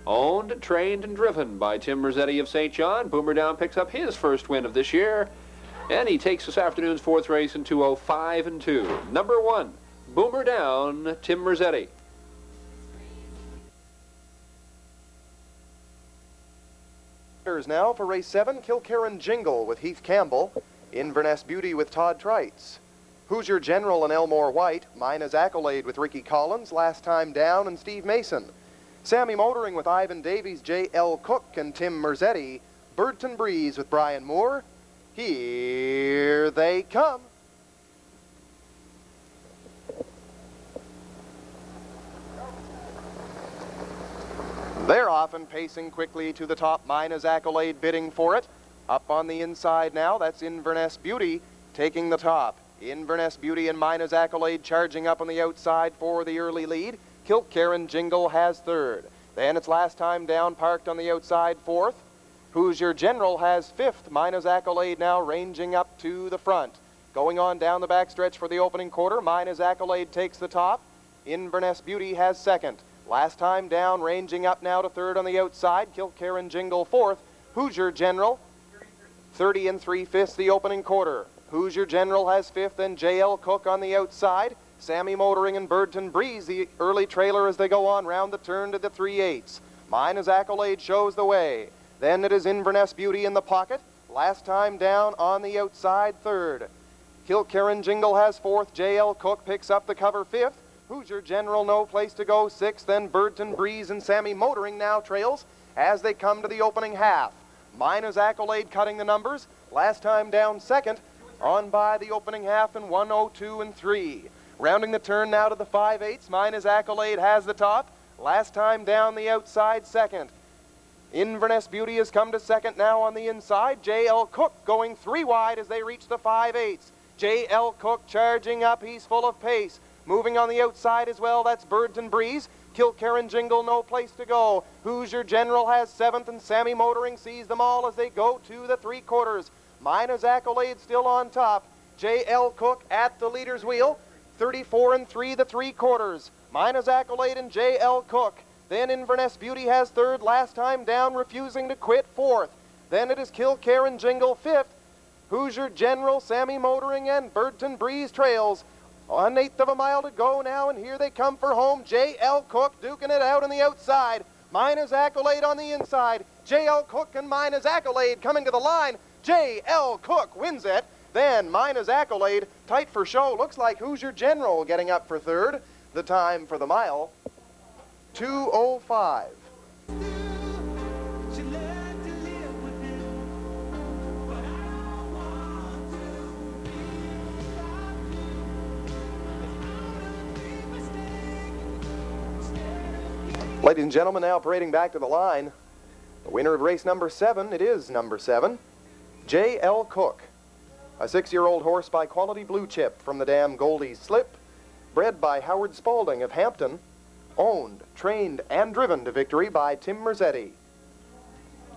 Owned, trained, and driven by Tim Merzetti of St. John. Boomer Down picks up his first win of this year, and he takes this afternoon's 4th race in 2:05 2. Number 1, Boomer Down, Tim Merzetti. Now for race 7, Kilkerran Jingle with Heath Campbell, Inverness Beauty with Todd Trites, Hoosier General and Elmore White, Mina's Accolade with Ricky Collins, Last Time Down and Steve Mason, Sammy Motoring with Ivan Davies, J.L. Cook and Tim Merzetti, Birdton Breeze with Brian Moore. Here they come. They're off and pacing quickly to the top. Mina's Accolade bidding for it. Up on the inside now, that's Inverness Beauty taking the top. Inverness Beauty and Mina's Accolade charging up on the outside for the early lead. Kilkerran Jingle has 3rd. Then it's Last Time Down parked on the outside 4th. Hoosier General has 5th. Mina's Accolade now ranging up to the front. Going on down the backstretch for the opening quarter, Mina's Accolade takes the top. Inverness Beauty has 2nd. Last Time Down ranging up now to 3rd on the outside. Kilkerran Jingle 4th. Hoosier General 30 3/5 the opening quarter. Hoosier General has 5th and J.L. Cook on the outside. Sammy Motoring and Birdton Breeze the early trailer as they go on round the turn to the 3/8. Mina's Accolade shows the way. Then it is Inverness Beauty in the pocket. Last Time Down on the outside 3rd. Kilkerran Jingle has 4th. J.L. Cook picks up the cover 5th. Hoosier General no place to go 6th. Then Birdton Breeze and Sammy Motoring now trails as they come to the opening half. Mina's Accolade cutting the numbers. Last Time Down 2nd. On by the opening half in 1:02 3. Rounding the turn now to the 5/8. Mina's Accolade has the top. Last Time Down the outside 2nd. Inverness Beauty has come to 2nd now on the inside. J.L. Cook going 3 wide as they reach the 5/8. J.L. Cook charging up. He's full of pace. Moving on the outside as well, that's Birdton Breeze. Kilkerran Jingle, no place to go. Hoosier General has 7th, and Sammy Motoring sees them all as they go to the 3/4. Mina's Accolade still on top. J.L. Cook at the leader's wheel. 34 3 the 3/4. Mina's Accolade and J.L. Cook Then Inverness Beauty has third, last time down, refusing to quit, fourth. Then it is Kilkerran Jingle, fifth. Hoosier General, Sammy Motoring, and Birdton Breeze trails. 1/8 of a mile to go now, and here they come for home. J.L. Cook duking it out on the outside. Mina's Accolade on the inside. J.L. Cook and Mina's Accolade coming to the line. J.L. Cook wins it. Then Mina's Accolade, tight for show. Looks like Hoosier General getting up for third. The time for the mile, 2:05. She learned to live with it, but I don't want to be without you. It's not a big mistake. Ladies and gentlemen, now parading back to the line. The winner of race number 7, it is number 7, J.L. Cook. A 6-year-old horse by Quality Blue Chip from the dam Goldie's Slip, bred by Howard Spaulding of Hampton, owned, trained, and driven to victory by Tim Merzetti.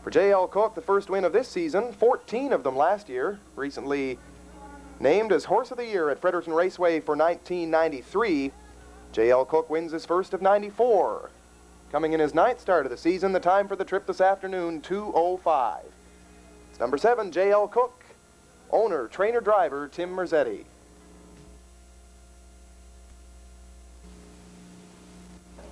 For J.L. Cook, the first win of this season, 14 of them last year, recently named as Horse of the Year at Fredericton Raceway for 1993. J.L. Cook wins his first of 94. Coming in his 9th start of the season, the time for the trip this afternoon, 2:05. It's number 7, J.L. Cook. Owner, trainer, driver, Tim Merzetti.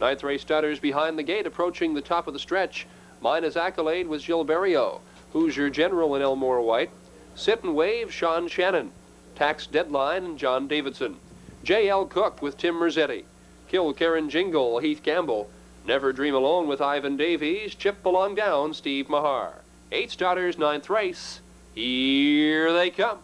Ninth race starters behind the gate, approaching the top of the stretch. Mina's Accolade was Gilberto. Hoosier General and Elmore White. Sit and Wave, Sean Shannon. Tax Deadline and John Davidson. J.L. Cook with Tim Merzetti. Kilkerran Jingle, Heath Campbell. Never Dream Alone with Ivan Davies. Chip Belong Down, Steve Mahar. 8 starters, 9th race. Here they come.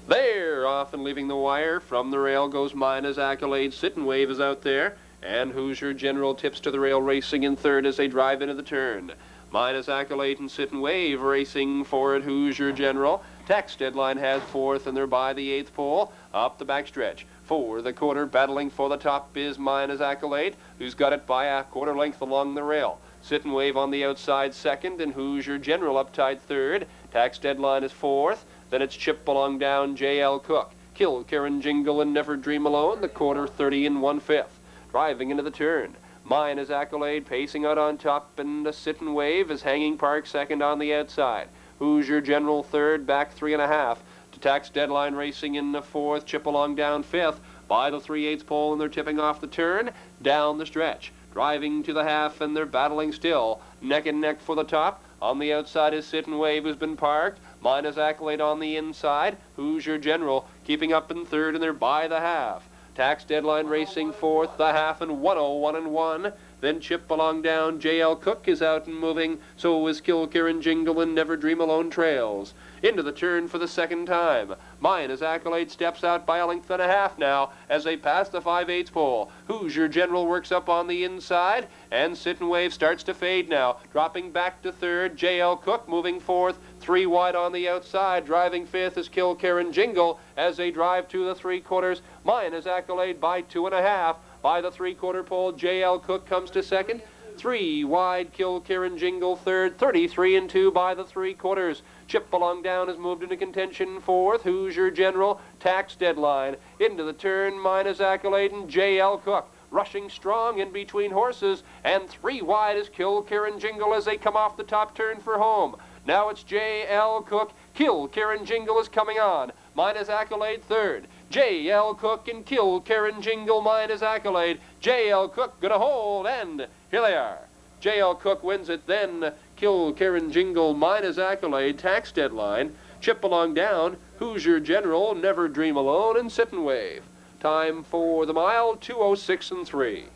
They're off and leaving the wire. From the rail goes Mina's Accolade. Sit and Wave is out there. And Hoosier General tips to the rail, racing in third as they drive into the turn. Mina's Accolade and Sit and Wave racing forward. Hoosier General. Tax Deadline has 4th, and they're by the 8th pole. Up the backstretch. For the quarter, battling for the top is Mina's Accolade, who's got it by a quarter length along the rail. Sit and Wave on the outside 2nd, and Hoosier General up tied 3rd. Tax Deadline is 4th. Then it's Chip Belong Down, J.L. Cook. Kilkerran Jingle and Never Dream Alone, the quarter 30 and 1/5. Driving into the turn. Mina's Accolade pacing out on top, and a Sit and Wave is hanging Park 2nd on the outside. Hoosier General 3rd, back 3.5. To Tax Deadline racing in the 4th. Chip Along Down 5th. By the 3/8 pole, and they're tipping off the turn. Down the stretch. Driving to the half, and they're battling still. Neck and neck for the top. On the outside is Sit and Wave, who's been parked. Mina's Accolade on the inside. Hoosier General keeping up in 3rd, and they're by the half. Tax Deadline racing 4th, the half, and 1:01 and 1. Then Chip Belong Down, J.L. Cook is out and moving. So is Kilkerran Jingle and Never Dream Alone trails. Into the turn for the 2nd time. Mina's Accolade steps out by a length and a half now as they pass the 5/8 pole. Hoosier General works up on the inside, and Sit and Wave starts to fade now. Dropping back to 3rd, J.L. Cook moving 4th. 3 wide on the outside. Driving 5th is Kilkerran Jingle as they drive to the 3/4. Mina's Accolade by 2.5. By the 3/4 pole, J.L. Cook comes to 2nd. 3 wide, Kilkerran Jingle 3rd. 33 and 2 by the 3/4. Chip Belong Down has moved into contention 4th. Hoosier General, Tax Deadline. Into the turn, Mina's Accolade and J.L. Cook. Rushing strong in between horses. And 3 wide is Kilkerran Jingle as they come off the top turn for home. Now it's J.L. Cook. Kilkerran Jingle is coming on. Mina's Accolade 3rd. J.L. Cook and Kilkerran Jingle, Mina's Accolade. J.L. Cook gonna hold, and here they are. J.L. Cook wins it, then Kilkerran Jingle, Mina's Accolade, Tax Deadline, Chip Belong Down, Hoosier General, Never Dream Alone, and Sit and Wave. Time for the mile, 2:06 and 3.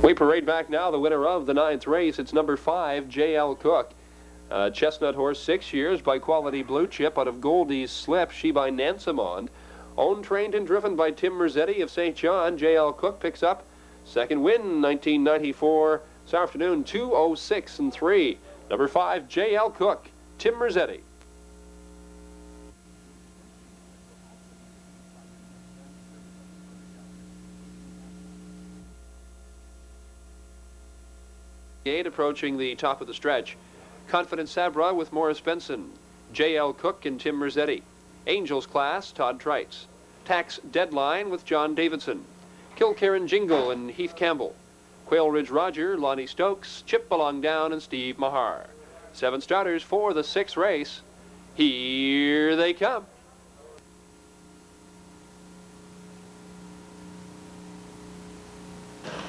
We parade back now the winner of the 9th race. It's number 5, J.L. Cook. Chestnut horse, 6 years, by Quality Blue Chip out of Goldie's Slip, she by Nansemond. Owned, trained, and driven by Tim Merzetti of St. John. J.L. Cook picks up 2nd win, 1994. This afternoon, 2:06 and 3. Number 5, J.L. Cook, Tim Merzetti. Gate approaching the top of the stretch. Confident Sabra with Morris Benson. J.L. Cook and Tim Merzetti. Angels Class, Todd Trites. Tax Deadline with John Davidson. Kilkerran Jingle and Heath Campbell. Quail Ridge Roger, Lonnie Stokes, Chip Along Down, and Steve Mahar. 7 starters for the 6th race. Here they come.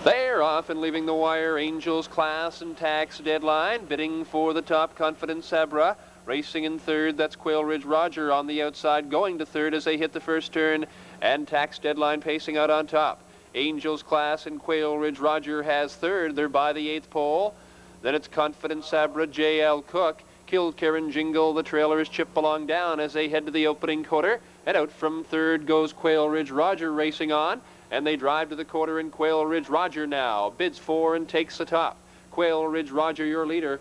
They're off and leaving the wire. Angels Class and Tax Deadline. Bidding for the top, Confident Sabra. Racing in 3rd, that's Quail Ridge Roger on the outside, going to 3rd as they hit the first turn. And Tax Deadline pacing out on top. Angels Class and Quail Ridge Roger has 3rd. They're by the 8th pole. Then it's Confident Sabra, J.L. Cook. Kilkerran Jingle, the trailers Chip Along Down as they head to the opening quarter. And out from 3rd goes Quail Ridge Roger racing on. And they drive to the quarter, and Quail Ridge Roger now bids for and takes the top. Quail Ridge Roger, your leader,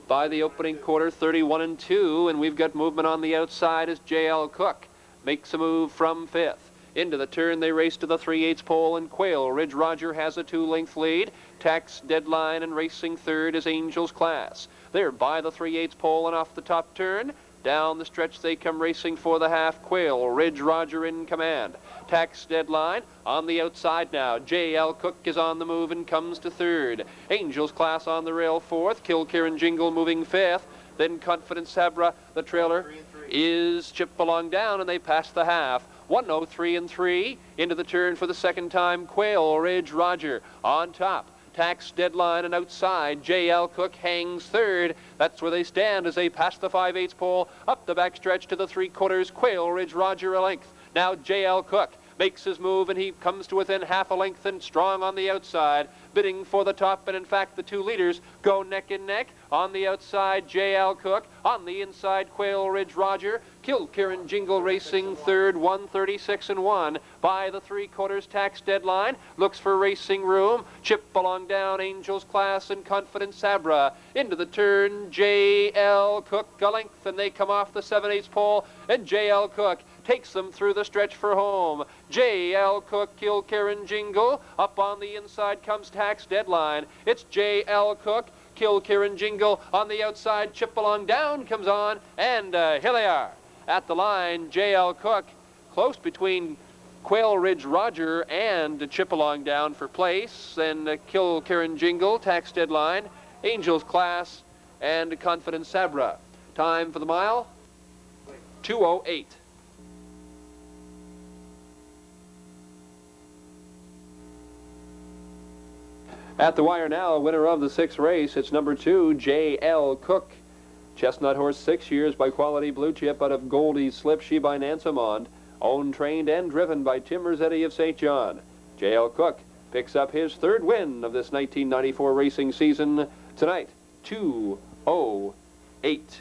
by the opening quarter, 31-2, and we've got movement on the outside as J.L. Cook makes a move from 5th. Into the turn, they race to the 3/8 pole, and Quail Ridge Roger has a 2-length lead. Tax Deadline and racing 3rd is Angels Class. They're by the 3/8 pole and off the top turn. Down the stretch they come racing for the half. Quail Ridge Roger in command. Tax Deadline on the outside now. J.L. Cook is on the move and comes to 3rd. Angels Class on the rail 4th. Kilkerran Jingle moving 5th. Then Confident Sabra, the trailer, is Chip Along Down, and they pass the half. 1:03 into the turn for the 2nd time. Quail Ridge Roger on top. Tax Deadline and outside. J.L. Cook hangs 3rd. That's where they stand as they pass the 5/8 pole. Up the backstretch to the 3/4. Quail Ridge Roger a length. Now J.L. Cook makes his move, and he comes to within half a length and strong on the outside, bidding for the top. And in fact, the 2 leaders go neck and neck. On the outside, J.L. Cook. On the inside, Quail Ridge Roger. Kilkerran Jingle racing 3rd, 1:36-1. By the 3/4, Tax Deadline looks for racing room. Chip Along Down, Angels Class, and Confident Sabra. Into the turn, J.L. Cook a length, and they come off the 7/8 pole, and J.L. Cook takes them through the stretch for home. J.L. Cook, Kilkerran Jingle. Up on the inside comes Tax Deadline. It's J.L. Cook, Kilkerran Jingle on the outside. Chip Along Down comes on, and here they are. At the line, J.L. Cook close between Quail Ridge Roger and Chip Along Down for place. Then Kilkerran Jingle, Tax Deadline, Angels Class, and Confident Sabra. Time for the mile, 2:08. At the wire now, winner of the 6th race, it's number 2, J.L. Cook. Chestnut horse, 6 years by Quality Blue Chip out of Goldie's Slip, she by Nansemond. Owned, trained, and driven by Tim Rossetti of St. John. J.L. Cook picks up his 3rd win of this 1994 racing season tonight, 2:08.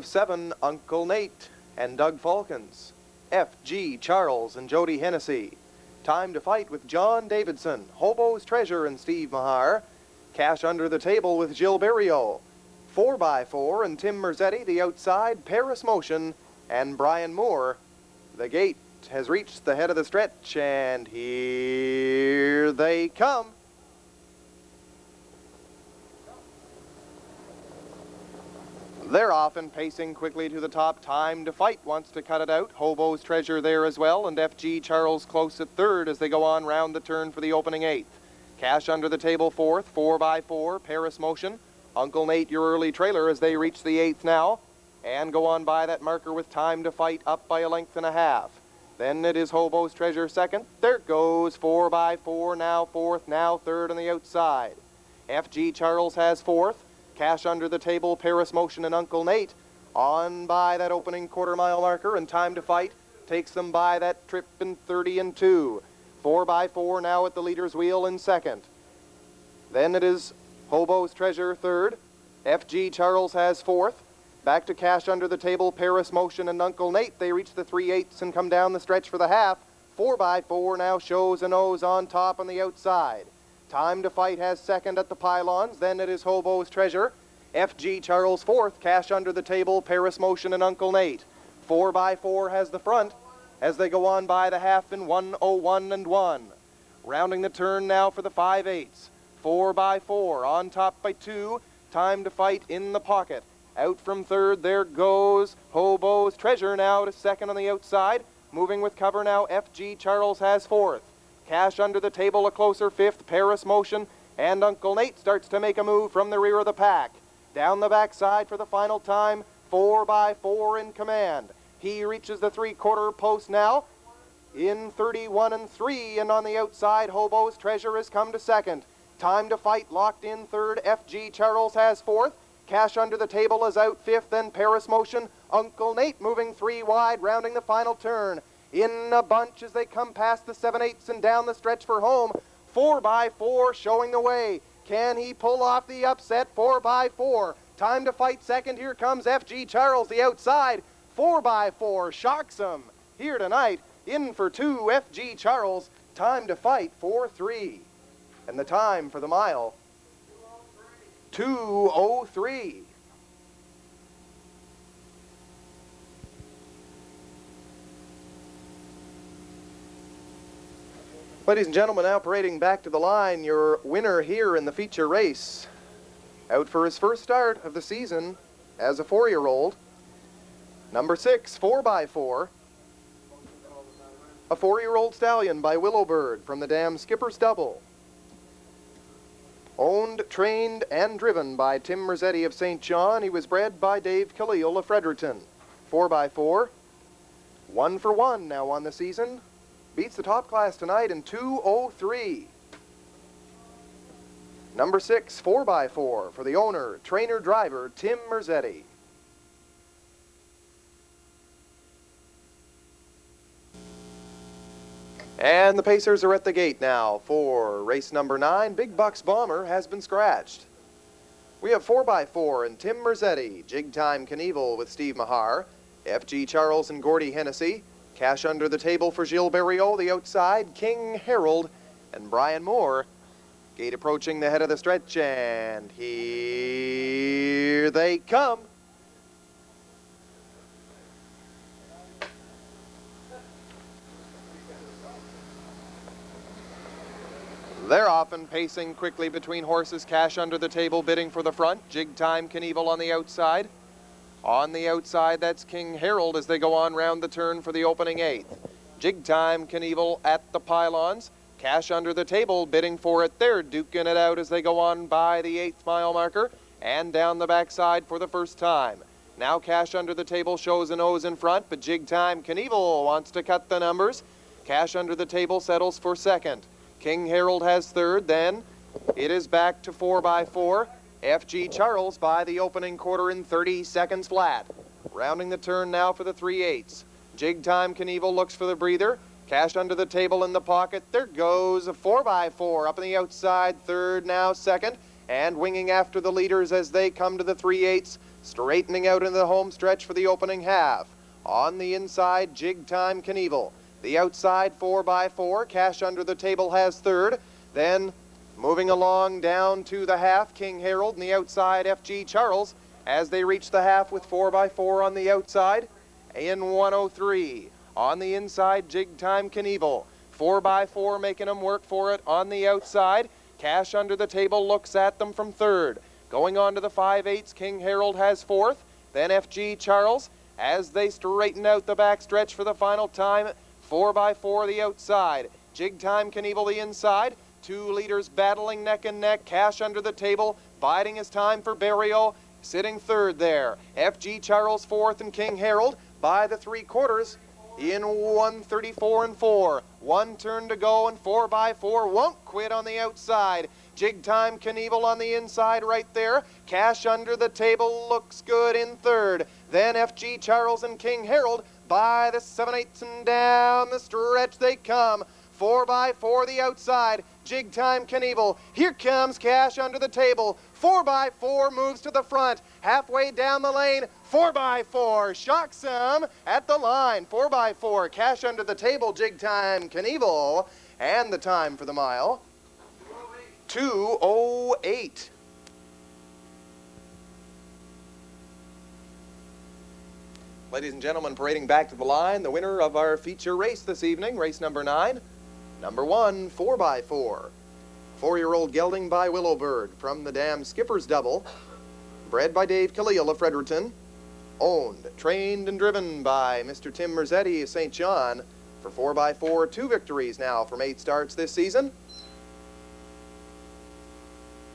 7, Uncle Nate and Doug Falcons. F.G. Charles and Jody Hennessy. Time to Fight with John Davidson, Hobo's Treasure and Steve Mahar. Cash Under the Table with Jill Berrio. 4x4 and Tim Merzetti, the outside, Paris Motion, and Brian Moore. The gate has reached the head of the stretch, and here they come. They're off and pacing quickly to the top. Time to Fight wants to cut it out. Hobo's Treasure there as well, and F.G. Charles close at 3rd as they go on round the turn for the opening 8th. Cash Under the Table 4th, 4x4, Paris Motion. Uncle Nate, your early trailer, as they reach the 8th now, and go on by that marker with Time to Fight up by a length and a half. Then it is Hobo's Treasure 2nd. There goes 4x4, now 4th, now 3rd on the outside. F.G. Charles has 4th. Cash Under the Table, Paris Motion, and Uncle Nate on by that opening quarter-mile marker, and Time to Fight takes them by that trip in 30-2. 4x4 now at the leader's wheel in 2nd. Then it is Hobo's Treasure 3rd. F.G. Charles has 4th. Back to Cash Under the Table, Paris Motion, and Uncle Nate. They reach the 3/8 and come down the stretch for the half. 4x4 now shows a nose on top on the outside. Time to Fight has 2nd at the pylons. Then it is Hobo's Treasure. F.G. Charles 4th. Cash Under the Table, Paris Motion, and Uncle Nate. 4x4 has the front as they go on by the half in 1:01-1. Rounding the turn now for the 5/8. 4x4 on top by 2. Time to Fight in the pocket. Out from third, there goes Hobo's Treasure now to second on the outside. Moving with cover now, FG Charles has fourth. Cash under the table, a closer fifth, Paris Motion, and Uncle Nate starts to make a move from the rear of the pack. Down the backside for the final time, 4x4 in command. He reaches the three-quarter post now in 31 and 3, and on the outside, Hobo's Treasure has come to second. Time to Fight locked in third, FG Charles has fourth. Cash under the table is out fifth, then Paris Motion. Uncle Nate moving three wide, rounding the final turn. In a bunch as they come past the 7/8 and down the stretch for home. 4x4 showing the way. Can he pull off the upset? 4x4. Time to Fight second. Here comes FG Charles, the outside. 4x4 shocks him. Here tonight, in for two, FG Charles. Time to Fight 4-3. And the time for the mile, 2:03. Ladies and gentlemen, now parading back to the line, your winner here in the feature race. Out for his first start of the season as a 4-year-old. Number 6, 4x4. A 4-year-old stallion by Willowbird from the Dam Skipper's Double. Owned, trained, and driven by Tim Merzetti of St. John. He was bred by Dave Khalil of Fredericton. 4x4. 1 for 1 now on the season. Beats the top class tonight in 2:03. Number 6, 4x4 for the owner, trainer, driver, Tim Merzetti. And the Pacers are at the gate now for race number 9. Big Bucks Bomber has been scratched. We have 4x4 and Tim Merzetti, Jig Time Knievel with Steve Mahar, FG Charles and Gordy Hennessy, Cash under the table for Gilles Berriot, the outside, King Harold, and Brian Moore. Gate approaching the head of the stretch, and here they come. They're often pacing quickly between horses. Cash under the table, bidding for the front. Jig Time Knievel on the outside. On the outside, that's King Harold as they go on round the turn for the opening 8th. Jig Time Knievel at the pylons. Cash under the table, bidding for it. They're duking it out as they go on by the 8th mile marker and down the backside for the first time. Now Cash under the table shows a nose in front, but Jig Time Knievel wants to cut the numbers. Cash under the table settles for second. King Harold has third. Then it is back to 4x4. FG Charles by the opening quarter in 30 seconds flat. Rounding the turn now for the 3/8. Jig Time Knievel looks for the breather. Cash under the table in the pocket. There goes a 4x4 up on the outside. Third, now second. And winging after the leaders as they come to the 3/8. Straightening out into the home stretch for the opening half. On the inside, Jig Time Knievel. The outside 4x4. Cash under the table has third. Then moving along down to the half, King Harold, and the outside FG Charles as they reach the half with 4x4 on the outside in 1:03. On the inside, Jig Time Knievel. 4x4 making them work for it on the outside. Cash under the table looks at them from third. Going on to the 5/8, King Harold has fourth. Then FG Charles as they straighten out the backstretch for the final time. 4x4 the outside. Jig Time Knievel the inside. Two leaders battling neck and neck. Cash under the table, biding his time for Berriot, sitting third there. FG Charles fourth and King Harold by the 3/4 in 1:34 and 4. One turn to go and 4x4 won't quit on the outside. Jig Time Knievel on the inside right there. Cash under the table looks good in third. Then FG Charles and King Harold by the 7/8 and down the stretch they come. 4x4 the outside. Jig Time Knievel. Here comes Cash under the table. 4x4 moves to the front. Halfway down the lane. 4x4 shocks him at the line. 4x4 Cash under the table. Jig Time Knievel. And the time for the mile, 2:08. Ladies and gentlemen, parading back to the line, the winner of our feature race this evening, race number 9. Number 1, 4x4. 4-year-old gelding by Willowbird from the Dam Skipper's Double. Bred by Dave Khalil of Fredericton. Owned, trained, and driven by Mr. Tim Merzetti of St. John. For 4x4, 2 victories now from 8 starts this season.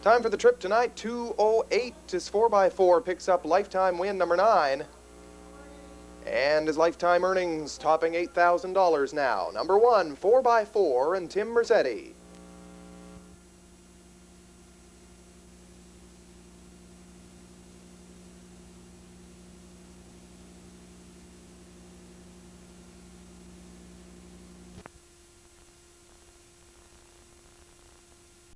Time for the trip tonight, 2:08. His 4x4 picks up lifetime win number 9. And his lifetime earnings topping $8,000 now. Number 1, 4x4, and Tim Merzetti.